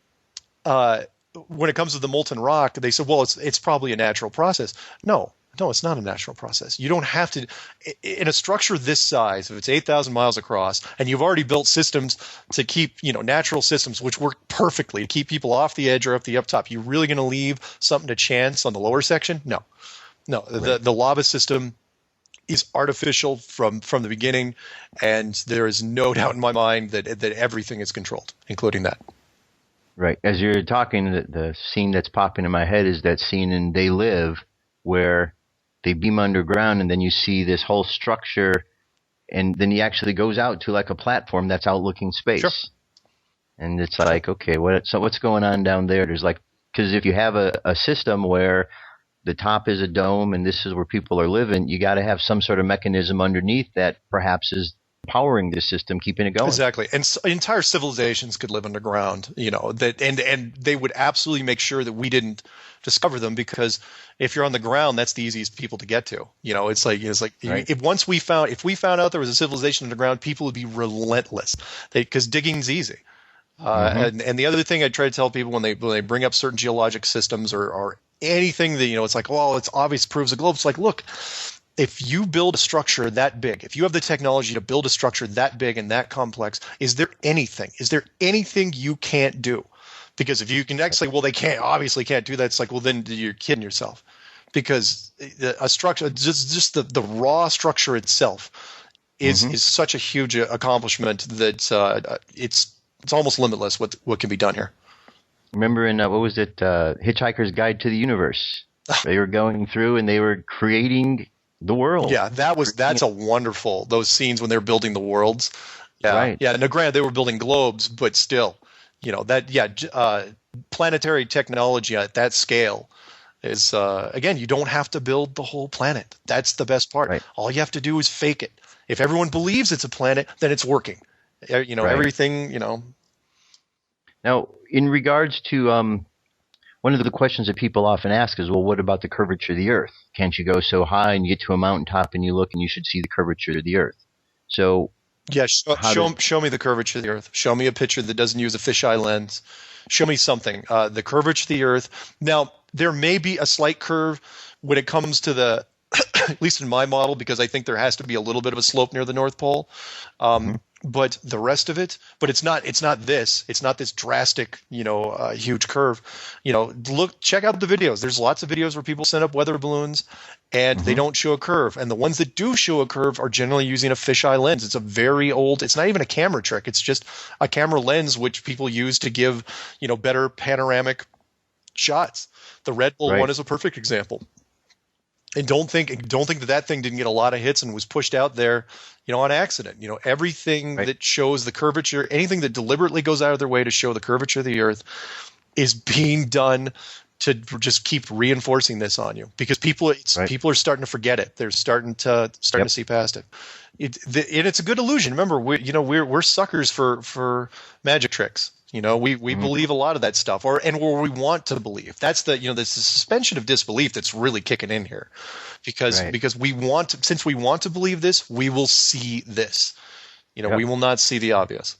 when it comes to the molten rock, they said, well, it's probably a natural process. No, it's not a natural process. You don't have to – in a structure this size, if it's 8,000 miles across, and you've already built systems to keep, natural systems which work perfectly to keep people off the edge or up top, you're really going to leave something to chance on the lower section? No. The lava system is artificial from the beginning, and there is no doubt in my mind that everything is controlled, including that. Right. As you're talking, the scene that's popping in my head is that scene in They Live where they beam underground and then you see this whole structure and then he actually goes out to like a platform that's outlooking space. Sure. And it's like, okay, what's going on down there? There's like, because if you have a system where the top is a dome and this is where people are living, you got to have some sort of mechanism underneath that perhaps is powering this system, keeping it going. Exactly. And entire civilizations could live underground, that and they would absolutely make sure that we didn't discover them, because if you're on the ground, that's the easiest people to get to. It's like Right. if we found out there was a civilization underground, people would be relentless, because digging's easy. And the other thing I try to tell people when they bring up certain geologic systems or anything that, it's like, well, it's obvious, proves the globe. It's like, look, if you build a structure that big, if you have the technology to build a structure that big and that complex, is there anything you can't do? Because if you can actually, well, they obviously can't do that. It's like, well, then you're kidding yourself, because a structure, just the raw structure itself is such a huge accomplishment that it's almost limitless what can be done here. Remember in, what was it, Hitchhiker's Guide to the Universe? They were going through and they were creating the world. Yeah, that's a wonderful, those scenes when they're building the worlds. Yeah, Right. Yeah. Now, granted, they were building globes, but still, planetary technology at that scale is, again, you don't have to build the whole planet. That's the best part. Right. All you have to do is fake it. If everyone believes it's a planet, then it's working. Right. Everything, Now, in regards to one of the questions that people often ask is, well, what about the curvature of the Earth? Can't you go so high and you get to a mountaintop and you look and you should see the curvature of the Earth? So, yeah, show me the curvature of the Earth. Show me a picture that doesn't use a fisheye lens. Show me something. The curvature of the Earth. Now, there may be a slight curve when it comes to the, at least in my model, because I think there has to be a little bit of a slope near the North Pole. But the rest of it, but it's not this drastic, huge curve. Check out the videos. There's lots of videos where people send up weather balloons and they don't show a curve. And the ones that do show a curve are generally using a fisheye lens. It's a very old, it's not even a camera trick. It's just a camera lens, which people use to give, better panoramic shots. The Red Bull one is a perfect example. And don't think that thing didn't get a lot of hits and was pushed out there, on accident. Everything that shows the curvature, anything that deliberately goes out of their way to show the curvature of the Earth, is being done to just keep reinforcing this on you, because people are starting to forget it. They're starting to see past it. And it's a good illusion. Remember, we're suckers for magic tricks. We believe a lot of that stuff, or we want to believe. That's the suspension of disbelief that's really kicking in here, because we want to, since we want to believe this, we will see this. We will not see the obvious.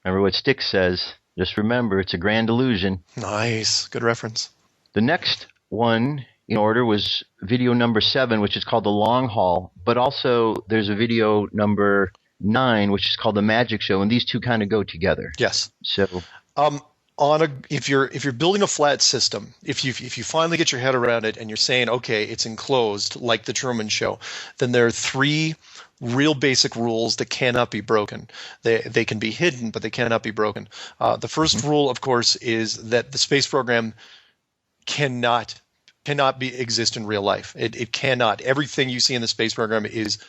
remember what Styx says. Just remember, it's a grand illusion. Nice, good reference. The next one in order was video number 7, which is called The Long Haul, but also there's a video number 9, which is called The Magic Show, and these two kind of go together. Yes. So, if you're building a flat system, if you finally get your head around it and you're saying, okay, it's enclosed like the Truman Show, then there are 3 real basic rules that cannot be broken. They can be hidden, but they cannot be broken. The first rule, of course, is that the space program cannot exist in real life. It cannot. Everything you see in the space program is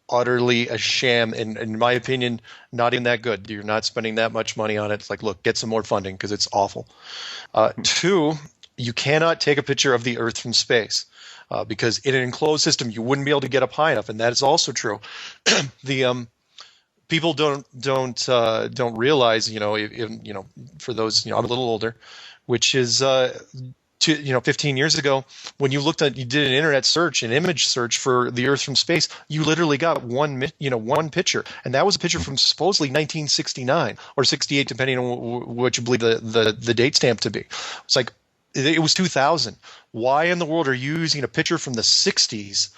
utterly a sham, and in my opinion, not even that good. You're not spending that much money on it. It's like, look, get some more funding because it's awful. 2, you cannot take a picture of the Earth from space. Because in an enclosed system, you wouldn't be able to get up high enough, and that is also true. The people don't realize, for those, I'm a little older, which is 15 years ago, when you did an internet search, an image search for the Earth from space, you literally got one picture, and that was a picture from supposedly 1969 or 68, depending on what you believe the date stamp to be. It's like, it was 2000. Why in the world are you using a picture from the 60s,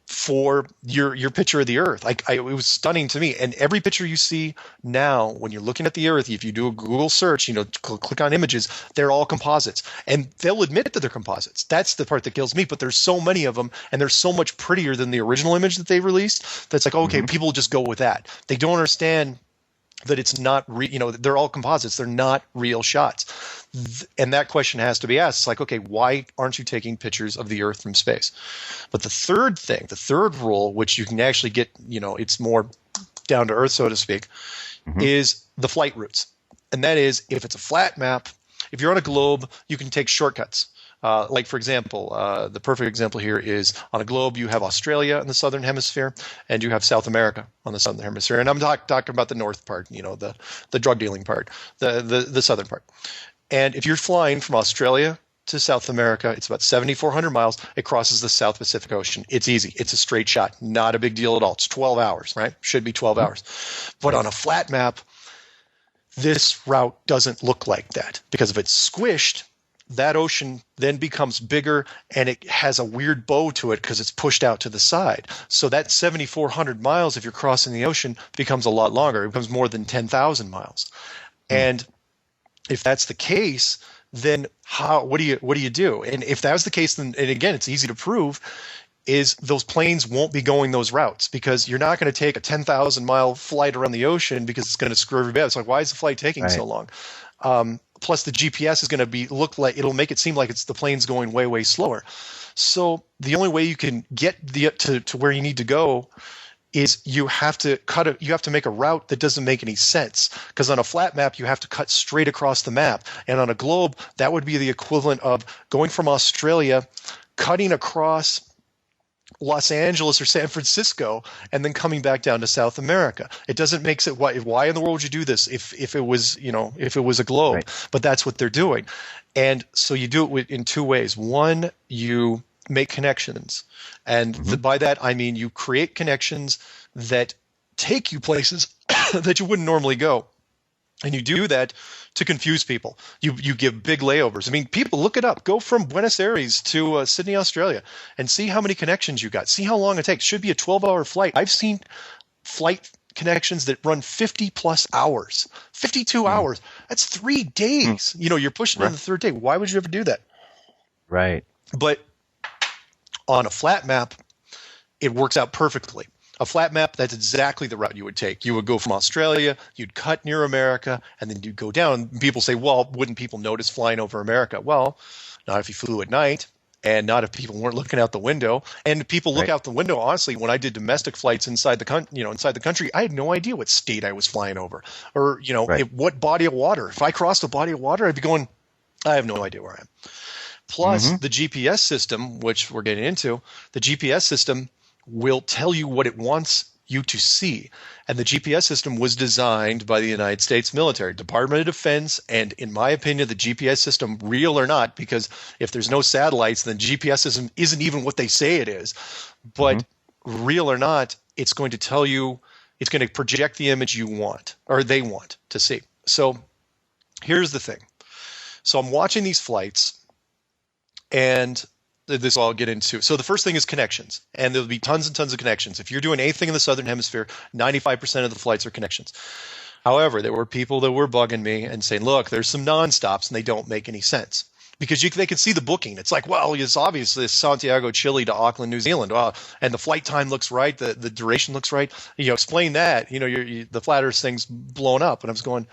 for your picture of the Earth? It was stunning to me. And every picture you see now, when you're looking at the Earth, if you do a Google search, click on images, they're all composites. And they'll admit that they're composites. That's the part that kills me. But there's so many of them, and they're so much prettier than the original image that they released. That's like, okay, people just go with that. They don't understand that it's not they're all composites. They're not real shots. And that question has to be asked. It's like, okay, why aren't you taking pictures of the Earth from space? But the third rule, which you can actually get, it's more down to earth, so to speak, is the flight routes. And that is, if it's a flat map, if you're on a globe, you can take shortcuts. Like, for example, the perfect example here is on a globe, you have Australia in the southern hemisphere, and you have South America on the southern hemisphere. And I'm talking about the north part, the drug dealing part, the southern part. And if you're flying from Australia to South America, it's about 7,400 miles. It crosses the South Pacific Ocean. It's easy. It's a straight shot. Not a big deal at all. It's 12 hours, right? Should be 12 hours. But on a flat map, this route doesn't look like that, because if it's squished, that ocean then becomes bigger, and it has a weird bow to it because it's pushed out to the side. So that 7,400 miles, if you're crossing the ocean, becomes a lot longer. It becomes more than 10,000 miles. And if that's the case, then what do you do? And if that was the case, then, and again, it's easy to prove, is those planes won't be going those routes, because you're not going to take a 10,000 mile flight around the ocean because it's going to screw everybody up. It's like, why is the flight taking so long? Plus the GPS is going to look like, it'll make it seem like it's the plane's going way, way slower. So the only way you can get to where you need to go is you have to make a route that doesn't make any sense. Because on a flat map, you have to cut straight across the map. And on a globe, that would be the equivalent of going from Australia, cutting across Los Angeles or San Francisco, and then coming back down to South America. It doesn't make sense. Why in the world would you do this if it was a globe? Right. But that's what they're doing. And so you do it in two ways. One, you make connections. And by that, I mean you create connections that take you places that you wouldn't normally go. And you do that to confuse people. You give big layovers. I mean, people, look it up. Go from Buenos Aires to Sydney, Australia, and see how many connections you got. See how long it takes. Should be a 12-hour flight. I've seen flight connections that run 50-plus hours, 52 hours. That's 3 days. You're pushing on the third day. Why would you ever do that? Right. But on a flat map, it works out perfectly. A flat map, that's exactly the route you would take. You would go from Australia, you'd cut near America, and then you'd go down. People say, well, wouldn't people notice flying over America? Well, not if you flew at night, and not if people weren't looking out the window. And people look out the window. Honestly, when I did domestic flights inside the country, I had no idea what state I was flying over, or what body of water. If I crossed a body of water, I'd be going, I have no idea where I am. Plus, the GPS system, which we're getting into, the GPS system will tell you what it wants you to see. And the GPS system was designed by the United States military, Department of Defense, and in my opinion, the GPS system, real or not, because if there's no satellites, then GPS system isn't even what they say it is. But real or not, it's going to tell you, it's going to project the image you want, or they want to see. So here's the thing. So I'm watching these flights, and this I'll get into. So the first thing is connections, and there'll be tons and tons of connections. If you're doing anything in the Southern Hemisphere, 95% of the flights are connections. However, there were people that were bugging me and saying, look, there's some nonstops, and they don't make any sense. Because they can see the booking. It's like, well, it's obviously it's Santiago, Chile to Auckland, New Zealand. And the flight time looks right. The duration looks right. Explain that. The flat Earth thing's blown up. And I was going,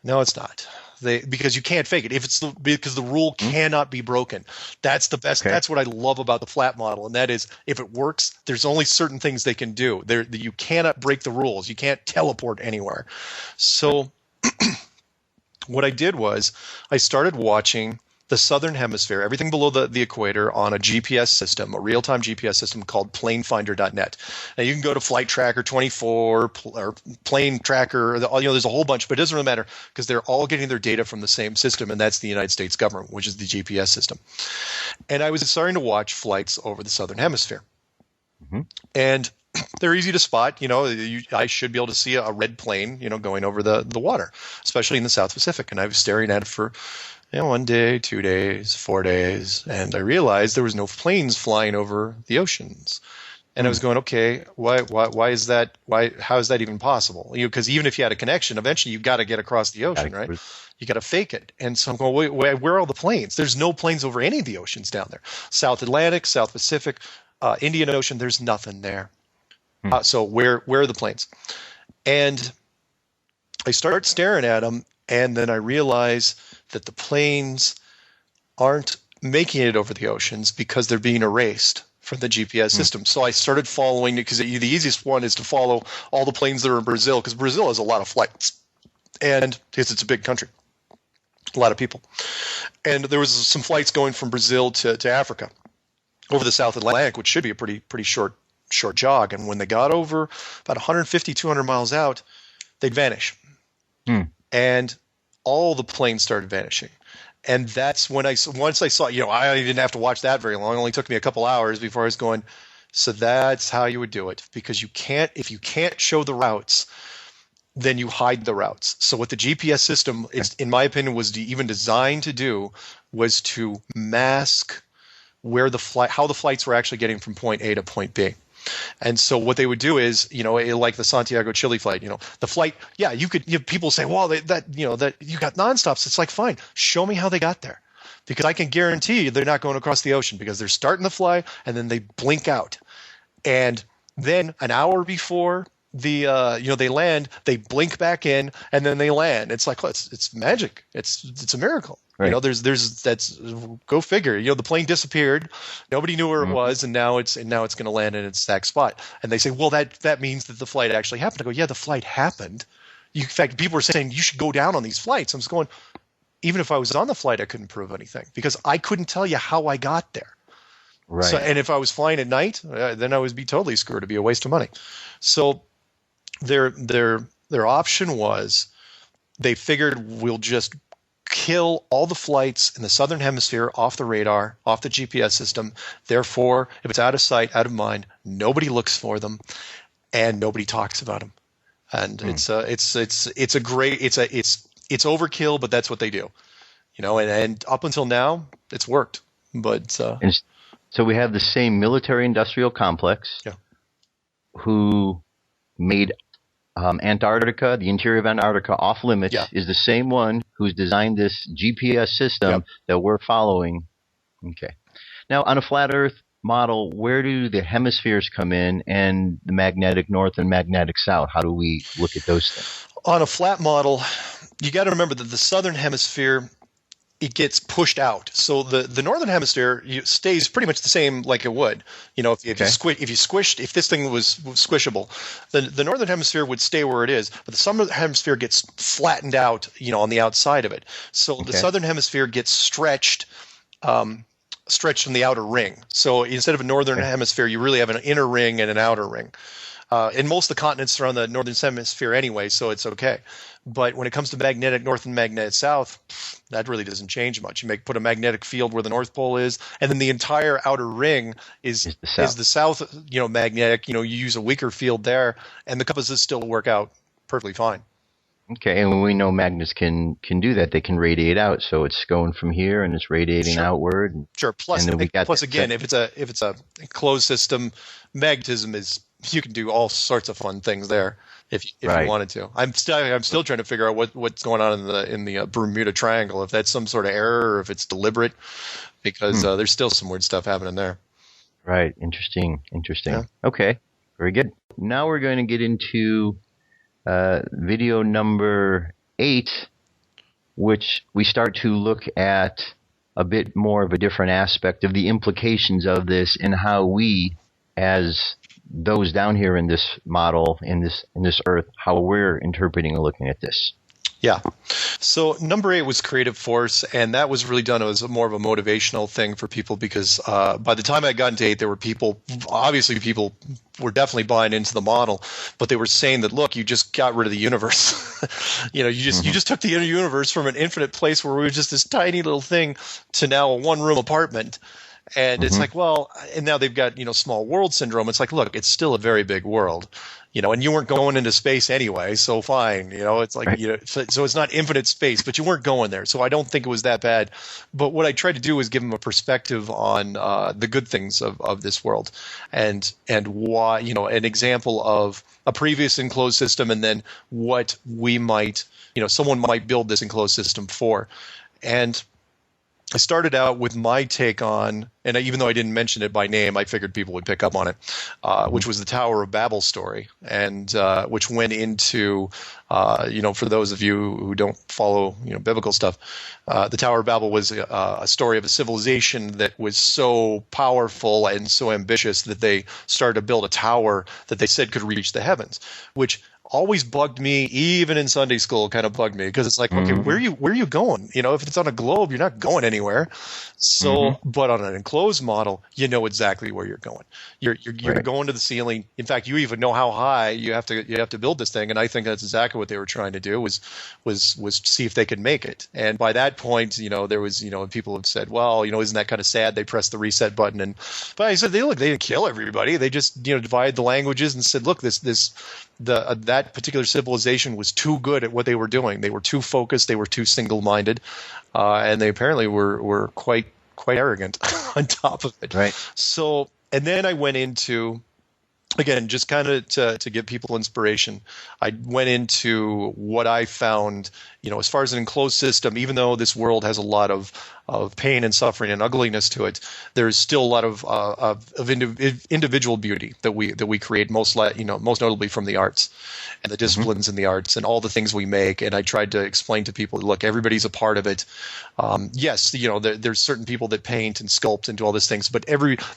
no, it's not. Because you can't fake it. Because the rule cannot be broken. That's the best. Okay. That's what I love about the flat model, and that is, if it works, there's only certain things they can do. You cannot break the rules. You can't teleport anywhere. So, what I did was I started watching the Southern Hemisphere, everything below the equator, on a GPS system, a real-time GPS system called planefinder.net. Now, you can go to Flight Tracker 24 or Plane Tracker. There's a whole bunch, but it doesn't really matter because they're all getting their data from the same system, and that's the United States government, which is the GPS system. And I was starting to watch flights over the Southern Hemisphere. And they're easy to spot. I should be able to see a red plane, going over the water, especially in the South Pacific. And I was staring at it for 1 day, 2 days, 4 days, and I realized there was no planes flying over the oceans. And I was going, okay, why is that? How is that even possible? Because even if you had a connection, eventually you've got to get across the ocean, right? You got to fake it. And so I'm going, wait, where are all the planes? There's no planes over any of the oceans down there. South Atlantic, South Pacific, Indian Ocean, there's nothing there. So where are the planes? And I start staring at them, and then I realize that the planes aren't making it over the oceans because they're being erased from the GPS system. So I started following it because the easiest one is to follow all the planes that are in Brazil, because Brazil has a lot of flights, and because it's a big country, a lot of people. And there was some flights going from Brazil to Africa over the South Atlantic, which should be a pretty short jog. And when they got over about 150, 200 miles out, they'd vanish. And all the planes started vanishing. And that's when once I saw, I didn't have to watch that very long. It only took me a couple hours before I was going, so that's how you would do it. Because if you can't show the routes, then you hide the routes. So what the GPS system, in my opinion, was even designed to do was to mask how the flights were actually getting from point A to point B. And so what they would do is, like the Santiago Chile flight, the flight, people say, well, that you got nonstops. It's like, fine, show me how they got there, because I can guarantee you they're not going across the ocean, because they're starting to fly and then they blink out. And then an hour before they land, they blink back in and then they land. It's like, it's magic. It's a miracle. Right. That's go figure. The plane disappeared, nobody knew where it was, and now it's going to land in its exact spot. And they say, well, that means that the flight actually happened. I go, yeah, the flight happened. In fact, people were saying you should go down on these flights. I'm just going, even if I was on the flight, I couldn't prove anything, because I couldn't tell you how I got there. Right. So, and if I was flying at night, then I would be totally screwed. It'd be a waste of money. So their option was, they figured, we'll just kill all the flights in the southern hemisphere off the radar, off the GPS system. Therefore, if it's out of sight, out of mind, nobody looks for them, and nobody talks about them. And it's overkill, but that's what they do, And up until now, it's worked. But so we have the same military-industrial complex, who made Antarctica, the interior of Antarctica, off limits, is the same one who's designed this GPS system that we're following. Okay. Now, on a flat Earth model, where do the hemispheres come in, and the magnetic north and magnetic south? How do we look at those things? On a flat model, you got to remember that the southern hemisphere, it gets pushed out. So the northern hemisphere stays pretty much the same like it would. If this thing was squishable, the northern hemisphere would stay where it is, but the southern hemisphere gets flattened out, on the outside of it. So the southern hemisphere gets stretched from the outer ring. So instead of a northern hemisphere, you really have an inner ring and an outer ring. And most of the continents are on the northern hemisphere anyway, so it's okay. But when it comes to magnetic north and magnetic south, that really doesn't change much. You put a magnetic field where the North Pole is, and then the entire outer ring is the south magnetic. You use a weaker field there, and the compasses still work out perfectly fine. Okay, and we know magnets can do that. They can radiate out, so it's going from here and it's radiating outward. Sure. Plus again, if it's a closed system, magnetism is, you can do all sorts of fun things there if you wanted to. I'm still trying to figure out what's going on in the Bermuda Triangle, if that's some sort of error or if it's deliberate, because there's still some weird stuff happening there. Right. Interesting. Yeah. Okay. Very good. Now we're going to get into video number 8, which we start to look at a bit more of a different aspect of the implications of this, and how we, as those down here in this model, in this Earth, how we're interpreting and looking at this. Yeah. So number 8 was creative force, and that was really done as more of a motivational thing for people, because by the time I got into 8, there were people were definitely buying into the model, but they were saying that, look, you just got rid of the universe. You just took the universe from an infinite place where we were just this tiny little thing to now a one-room apartment. And it's like, well, and now they've got, small world syndrome. It's like, look, it's still a very big world, and you weren't going into space anyway. So fine, it's like, so it's not infinite space, but you weren't going there. So I don't think it was that bad. But what I tried to do was give them a perspective on the good things of this world, and why, an example of a previous enclosed system, and then what we might, someone might build this enclosed system for. And I started out with my take on, and even though I didn't mention it by name, I figured people would pick up on it, which was the Tower of Babel story, and which went into, for those of you who don't follow, biblical stuff, the Tower of Babel was a story of a civilization that was so powerful and so ambitious that they started to build a tower that they said could reach the heavens, which always bugged me, even in Sunday school, kind of bugged me, because it's like, okay, where are you going? If it's on a globe, you're not going anywhere. So, but on an enclosed model, you know exactly where you're going. You're Right. going to the ceiling. In fact, you even know how high you have to build this thing. And I think that's exactly what they were trying to do was see if they could make it. And by that point, there was, people have said, well, isn't that kind of sad? They pressed the reset button, but I said, they didn't kill everybody. They just, divided the languages and said, look, that particular civilization was too good at what they were doing. They were too focused. They were too single-minded, and they apparently were quite arrogant on top of it. Right. So, and then I went into, again, just kind of to give people inspiration, I went into what I found, as far as an enclosed system, even though this world has a lot of pain and suffering and ugliness to it, there's still a lot of individual beauty that we create, most notably from the arts and the disciplines in the arts and all the things we make. And I tried to explain to people, look, everybody's a part of it. Yes, there's certain people that paint and sculpt and do all these things, but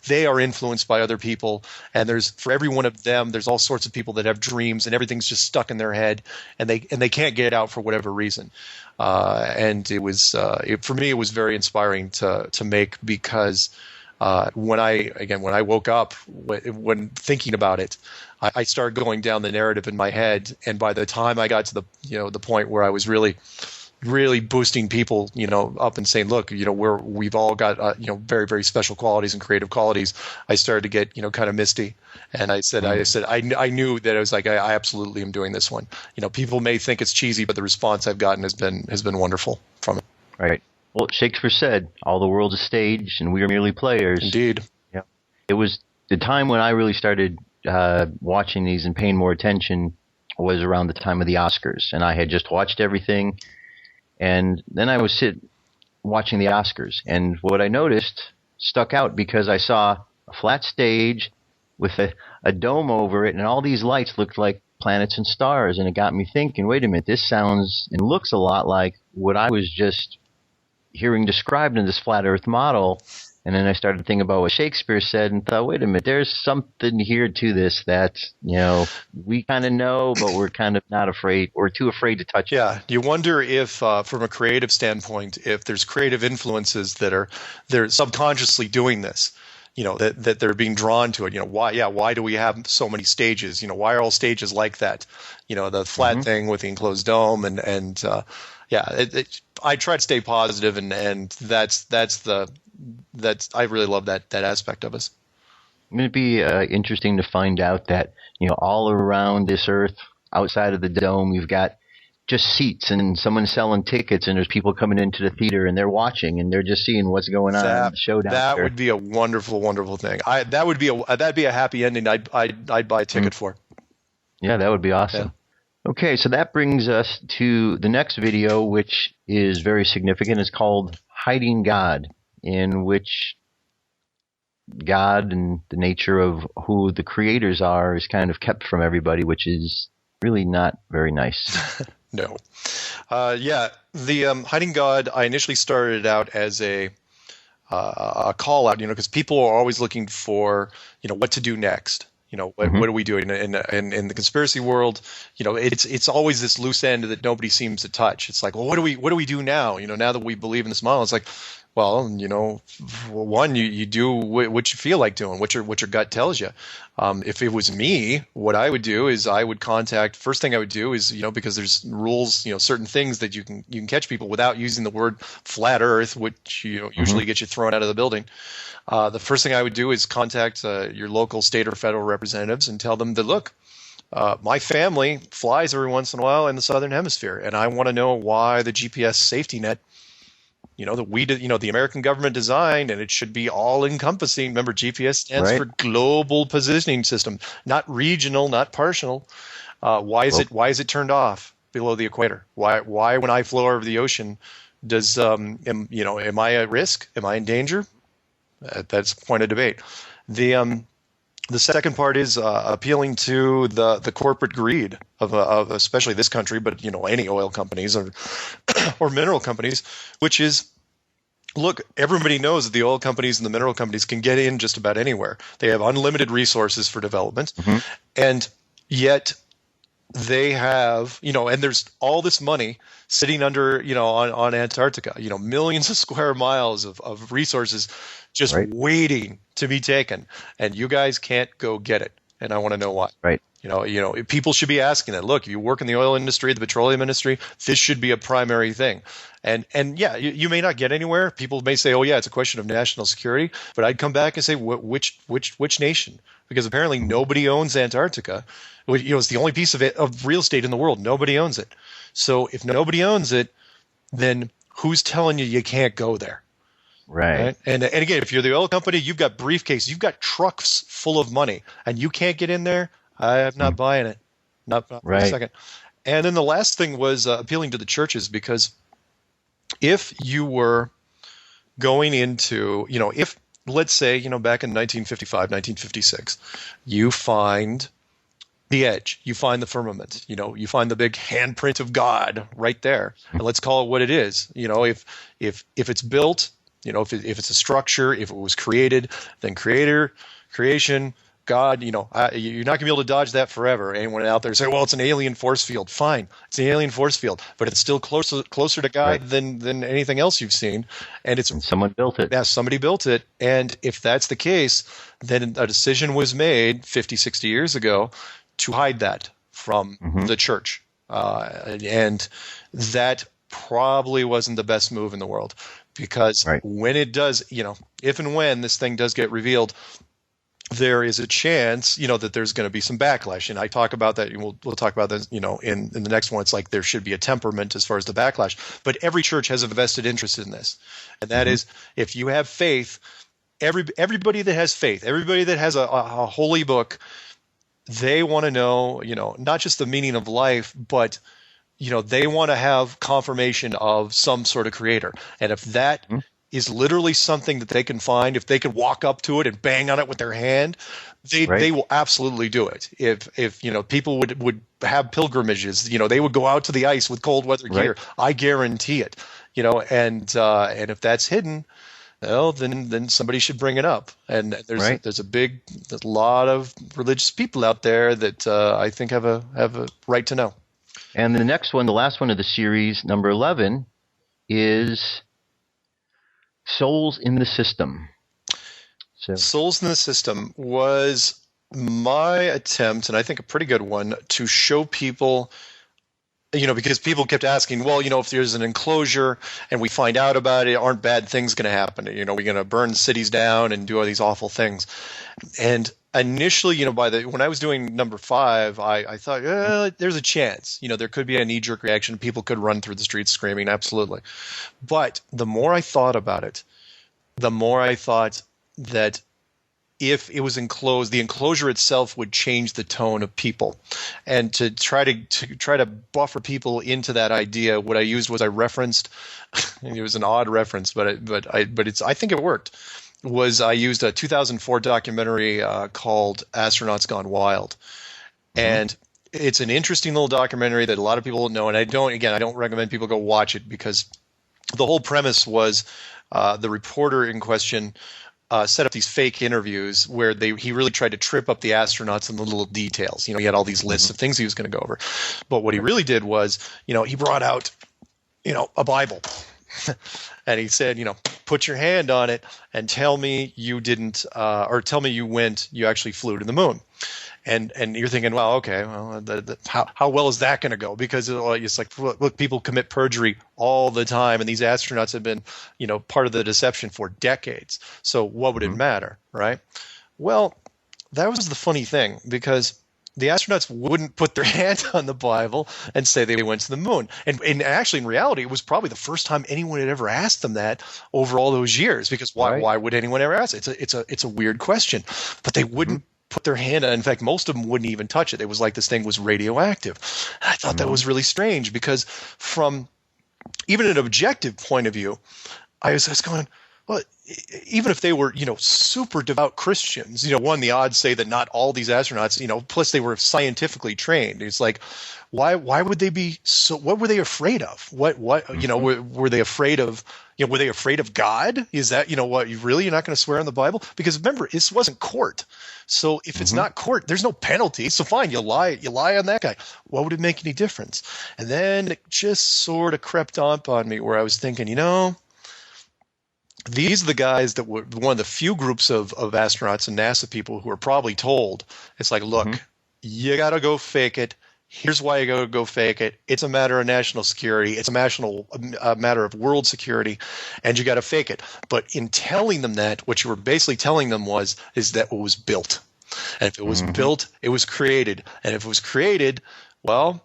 they are influenced by other people. And for every one of them, there's all sorts of people that have dreams and everything's just stuck in their head and they can't get it out for whatever reason. And it was, for me, it was very inspiring to make, because when I woke up, when thinking about it, I started going down the narrative in my head, and by the time I got to the point where I was really boosting people, up and saying, look, we've all got very, very special qualities and creative qualities, I started to get kind of misty, and I said I knew that I was like, I absolutely am doing this one. People may think it's cheesy, but the response I've gotten has been wonderful from it. Right. Well, Shakespeare said, "All the world's a stage, and we are merely players." Indeed. Yeah. It was the time when I really started watching these and paying more attention was around the time of the Oscars, and I had just watched everything, and then I was watching the Oscars, and what I noticed stuck out because I saw a flat stage with a dome over it, and all these lights looked like planets and stars, and it got me thinking, wait a minute, this sounds and looks a lot like what I was just hearing described in this flat earth model. And then I started thinking about what Shakespeare said and thought, wait a minute, there's something here to this that, we kind of know, but we're kind of not afraid, or too afraid to touch it. Yeah, you wonder if, from a creative standpoint, if there's creative influences they're subconsciously doing this, that they're being drawn to it. Why do we have so many stages? Why are all stages like that? The flat thing with the enclosed dome, and I try to stay positive, and that's I really love that aspect of us. It'd be interesting to find out that, all around this earth, outside of the dome, you've got just seats and someone selling tickets, and there's people coming into the theater and they're watching and they're just seeing what's going on in the show down there. That would be a wonderful, wonderful thing. That'd be a happy ending. I'd buy a ticket for. Yeah, that would be awesome. Yeah. Okay, so that brings us to the next video, which is very significant. It's called Hiding God, in which God and the nature of who the creators are is kind of kept from everybody, which is really not very nice. No. The Hiding God, I initially started out as a call out, because people are always looking for, what to do next. What are we doing in the conspiracy world? It's always this loose end that nobody seems to touch. It's like, well, what do we do now? Now that we believe in this model, it's like, well, one, you do what you feel like doing, what your gut tells you. If it was me, what I would do is first thing I would do is, because there's rules, certain things that you can catch people without using the word flat earth, which, usually get you thrown out of the building. The first thing I would do is contact your local state or federal representatives and tell them that, look, my family flies every once in a while in the southern hemisphere, and I want to know why the GPS safety net, that we did, the American government designed, and it should be all encompassing. Remember, GPS stands for Global Positioning System, not regional, not partial. Why is it turned off below the equator? Why when I flow over the ocean, am I at risk? Am I in danger? That's a point of debate. The second part is appealing to the corporate greed of especially this country, but any oil companies or or mineral companies, which is, look, everybody knows that the oil companies and the mineral companies can get in just about anywhere. They have unlimited resources for development, and yet they have, and there's all this money sitting under, on Antarctica, millions of square miles of resources just waiting to be taken, and you guys can't go get it. And I want to know why. Right. People should be asking that. Look, if you work in the oil industry, the petroleum industry, this should be a primary thing. And yeah, you may not get anywhere. People may say, oh yeah, it's a question of national security. But I'd come back and say, which nation? Because apparently nobody owns Antarctica. It's the only piece of real estate in the world. Nobody owns it. So if nobody owns it, then who's telling you can't go there? Right. And again, if you're the oil company, you've got briefcases, you've got trucks full of money, and you can't get in there. I'm not buying it. Not for a second. And then the last thing was appealing to the churches, because if you were going into, if, let's say, back in 1955, 1956, you find the edge, you find the firmament, you find the big handprint of God right there. And let's call it what it is. If it's built, if it's a structure, if it was created, then creation, God, you're not going to be able to dodge that forever. Anyone out there say, well, it's an alien force field. Fine, it's an alien force field, but it's still closer to God than anything else you've seen. And someone built it. Yeah, somebody built it. And if that's the case, then a decision was made 50, 60 years ago to hide that from the church. And that probably wasn't the best move in the world, because when it does, if and when this thing does get revealed, there is a chance, that there's going to be some backlash. And I talk about that, and we'll talk about that, in the next one. It's like there should be a temperament as far as the backlash. But every church has a vested interest in this. And that is, if you have faith, everybody that has faith, everybody that has a holy book, they want to know, not just the meaning of life, but, they want to have confirmation of some sort of creator. And if that is literally something that they can find, if they could walk up to it and bang on it with their hand, they will absolutely do it. If people would have pilgrimages, they would go out to the ice with cold weather gear. I guarantee it. And if that's hidden, well, then somebody should bring it up. And there's a lot of religious people out there that I think have a right to know. And the next one, the last one of the series, number 11, is Souls in the System. Souls in the System was my attempt, and I think a pretty good one, to show people, because people kept asking, well, if there's an enclosure and we find out about it, aren't bad things going to happen? We're going to burn cities down and do all these awful things. And initially, when I was doing number 5, I thought, there's a chance. There could be a knee-jerk reaction. People could run through the streets screaming, absolutely. But the more I thought about it, the more I thought that if it was enclosed, the enclosure itself would change the tone of people. And to try to buffer people into that idea, what I used was I referenced, and it was an odd reference, but I think it worked. I used a 2004 documentary called Astronauts Gone Wild. And it's an interesting little documentary that a lot of people don't know. And I don't recommend people go watch it, because the whole premise was the reporter in question set up these fake interviews where he really tried to trip up the astronauts in the little details. He had all these lists of things he was going to go over. But what he really did was, he brought out, a Bible. And he said, put your hand on it and tell me you didn't, or tell me you actually flew to the moon. And you're thinking, well, okay, well, how well is that going to go? Because it's like, look, people commit perjury all the time, and these astronauts have been, part of the deception for decades. So what would it matter, right? Well, that was the funny thing, because the astronauts wouldn't put their hand on the Bible and say they went to the moon. And actually, in reality, it was probably the first time anyone had ever asked them that over all those years. Because why would anyone ever ask it? It's a weird question. But they wouldn't put their hand on it. In fact, most of them wouldn't even touch it. It was like this thing was radioactive. And I thought that was really strange, because from even an objective point of view, I was going, well, even if they were, super devout Christians, one, the odds say that not all these astronauts, plus they were scientifically trained. It's like, why would they be so, what were they afraid of? What, were they afraid of, were they afraid of God? Is that, you're not going to swear on the Bible? Because remember, this wasn't court. So if it's not court, there's no penalty. So fine, you lie on that guy. What would it make any difference? And then it just sort of crept up on me where I was thinking, these are the guys that were one of the few groups of astronauts and NASA people who are probably told, it's like, look, you got to go fake it. Here's why you got to go fake it. It's a matter of national security. It's a matter of world security, and you got to fake it. But in telling them that, what you were basically telling them is that it was built. And if it was built, it was created. And if it was created, well,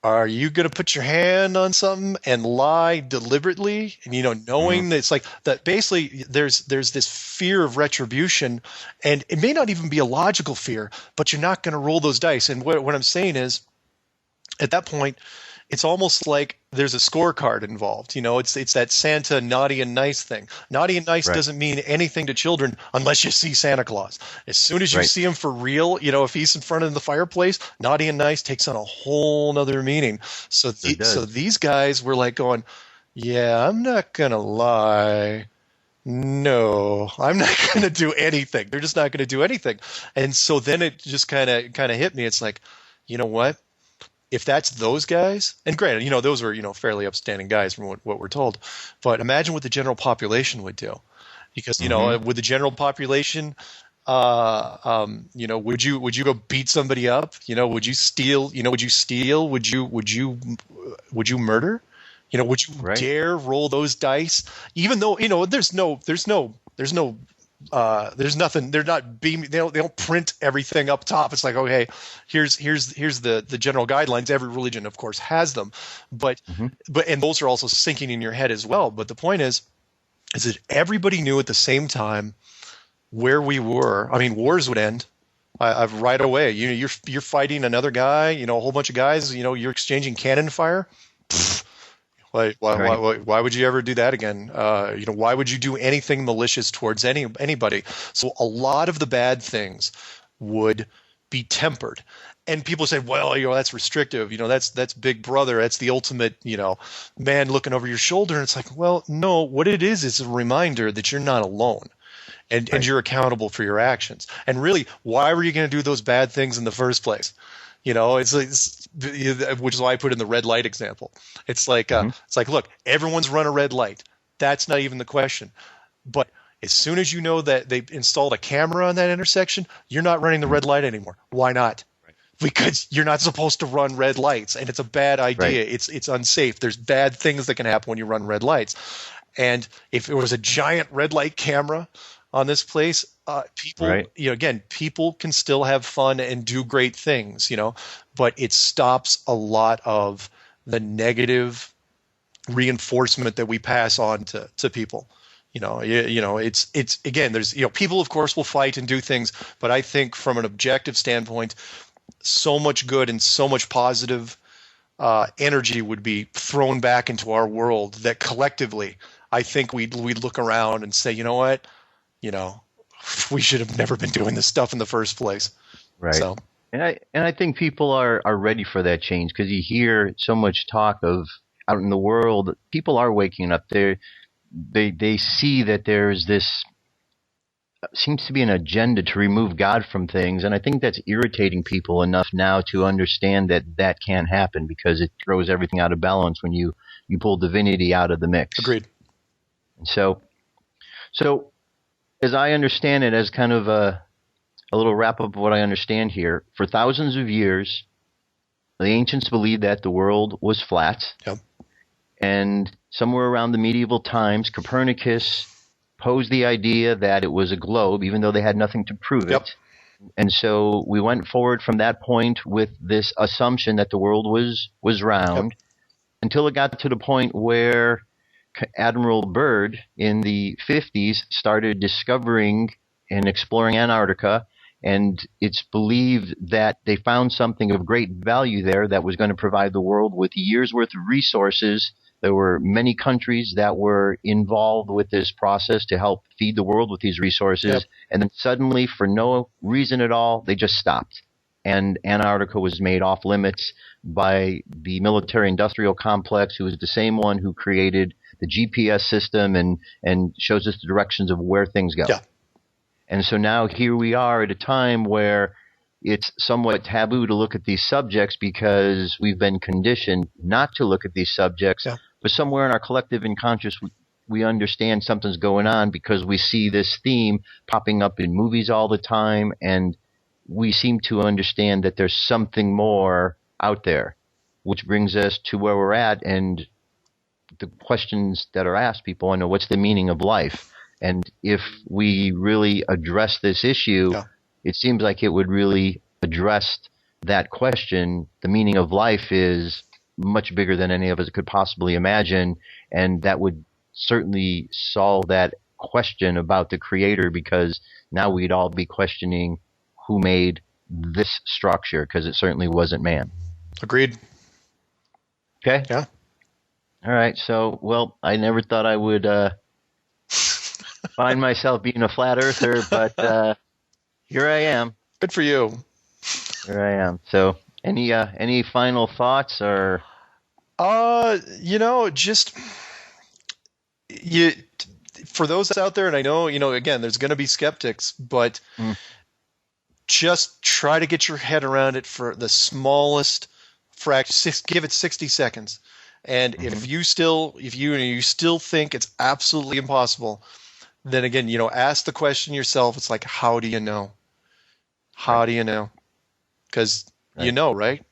are you going to put your hand on something and lie deliberately? And, knowing that it's like that basically there's this fear of retribution, and it may not even be a logical fear, but you're not going to roll those dice. And what I'm saying is, at that point, it's almost like there's a scorecard involved. It's that Santa naughty and nice thing. Naughty and nice doesn't mean anything to children unless you see Santa Claus. As soon as you see him for real, if he's in front of the fireplace, naughty and nice takes on a whole nother meaning. So these guys were like going, yeah, I'm not going to lie. No, I'm not going to do anything. They're just not going to do anything. And so then it just kind of hit me. It's like, you know what? If that's those guys, and granted, those were, fairly upstanding guys from what we're told, but imagine what the general population would do. Because, with the general population, would you go beat somebody up? Would you steal? Would you steal? Would you murder? Would you dare roll those dice? Even though, there's nothing. They're not beaming. They don't print everything up top. It's like, okay, here's the general guidelines. Every religion, of course, has them, but and those are also sinking in your head as well. But the point is that everybody knew at the same time where we were. I mean, wars would end. I've right away. You're fighting another guy. A whole bunch of guys. You're exchanging cannon fire. Why would you ever do that again? Why would you do anything malicious towards anybody? So a lot of the bad things would be tempered. And people say, well, that's restrictive. That's Big Brother. That's the ultimate, man looking over your shoulder. And it's like, well, no, what it is a reminder that you're not alone. And you're accountable for your actions. And really, why were you going to do those bad things in the first place? Which is why I put in the red light example. It's like, look, everyone's run a red light. That's not even the question. But as soon as you know that they installed a camera on that intersection, you're not running the red light anymore. Why not? Because you're not supposed to run red lights, and it's a bad idea. It's unsafe. There's bad things that can happen when you run red lights. And if it was a giant red light camera on this place, people, people can still have fun and do great things, but it stops a lot of the negative reinforcement that we pass on to people. It's again, there's, people of course will fight and do things, but I think from an objective standpoint, so much good and so much positive energy would be thrown back into our world that collectively, I think we'd look around and say, you know what? We should have never been doing this stuff in the first place. Right. So, and I think people are ready for that change, because you hear so much talk of out in the world, people are waking up. They see that there's this seems to be an agenda to remove God from things, and I think that's irritating people enough now to understand that can't happen, because it throws everything out of balance when you pull divinity out of the mix. Agreed. And so as I understand it, as kind of a little wrap-up of what I understand here, for thousands of years, the ancients believed that the world was flat. Yep. And somewhere around the medieval times, Copernicus posed the idea that it was a globe, even though they had nothing to prove it. Yep. And so we went forward from that point with this assumption that the world was round, until it got to the point where Admiral Byrd in the 50s started discovering and exploring Antarctica, and it's believed that they found something of great value there that was going to provide the world with a year's worth of resources There were many countries that were involved with this process to help feed the world with these resources. Yep. And then suddenly, for no reason at all, they just stopped. And Antarctica was made off limits by the military-industrial complex, who was the same one who created the GPS system and shows us the directions of where things go. Yeah. And so now here we are at a time where it's somewhat taboo to look at these subjects because we've been conditioned not to look at these subjects. Yeah. But somewhere in our collective unconscious, we understand something's going on because we see this theme popping up in movies all the time, and we seem to understand that there's something more out there, which brings us to where we're at. And the questions that are asked, people want to know, what's the meaning of life? And if we really address this issue, it seems like it would really address that question. The meaning of life is much bigger than any of us could possibly imagine, and that would certainly solve that question about the creator, because now we'd all be questioning who made this structure, because it certainly wasn't man. Agreed. Okay? Yeah. All right. So, well, I never thought I would find myself being a flat earther, but here I am. Good for you. Here I am. So, any final thoughts or? Just for those out there, and I know, again, there's going to be skeptics, but just try to get your head around it for the smallest fraction. Give it 60 seconds. And if you still think it's absolutely impossible, then again, ask the question yourself. It's like, how do you know? How do you know? Because you know, right?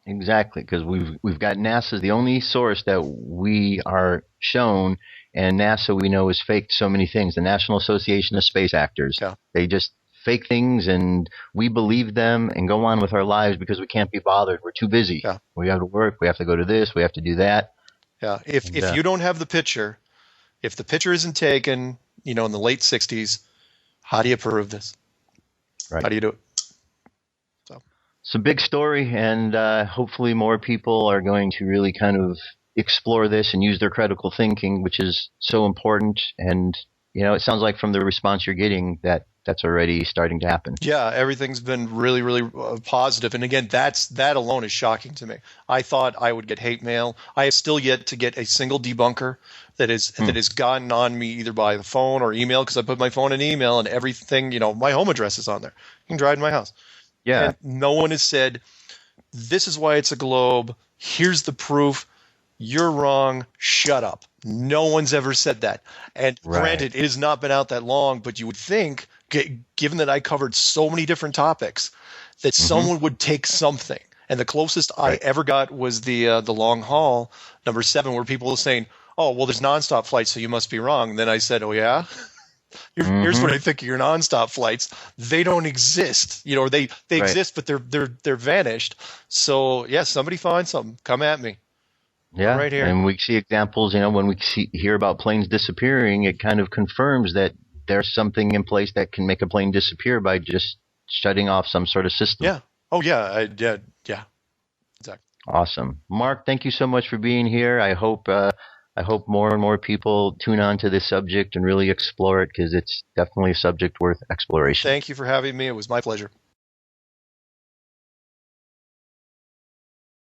Exactly, because we've got NASA's the only source that we are shown, and NASA we know is faked so many things. The National Association of Space Actors, they just fake things, and we believe them and go on with our lives because we can't be bothered. We're too busy. Yeah. We have to work. We have to go to this. We have to do that. Yeah. If you don't have the picture, if the picture isn't taken, in the late 60s, how do you prove this? Right. How do you do it? It's a big story, and hopefully more people are going to really kind of explore this and use their critical thinking, which is so important. And, it sounds like from the response you're getting that that's already starting to happen. Yeah, everything's been really, really positive. And again, that alone is shocking to me. I thought I would get hate mail. I have still yet to get a single debunker that has gotten on me either by the phone or email, because I put my phone in email and everything, my home address is on there. You can drive to my house. Yeah. And no one has said, this is why it's a globe. Here's the proof. You're wrong. Shut up. No one's ever said that. And granted, it has not been out that long, but you would think, given that I covered so many different topics, that someone would take something. And the closest I ever got was the long haul, number 7, where people were saying, oh, well, there's nonstop flights, so you must be wrong. And then I said, oh, yeah? Here's what I think of your nonstop flights. They don't exist. Or they exist, but they're vanished. So, yeah, somebody find something. Come at me. Yeah, right here. And we see examples, when we hear about planes disappearing, it kind of confirms that there's something in place that can make a plane disappear by just shutting off some sort of system. Yeah. Oh, yeah. Yeah. Exactly. Awesome. Mark, thank you so much for being here. I hope more and more people tune on to this subject and really explore it, because it's definitely a subject worth exploration. Thank you for having me. It was my pleasure.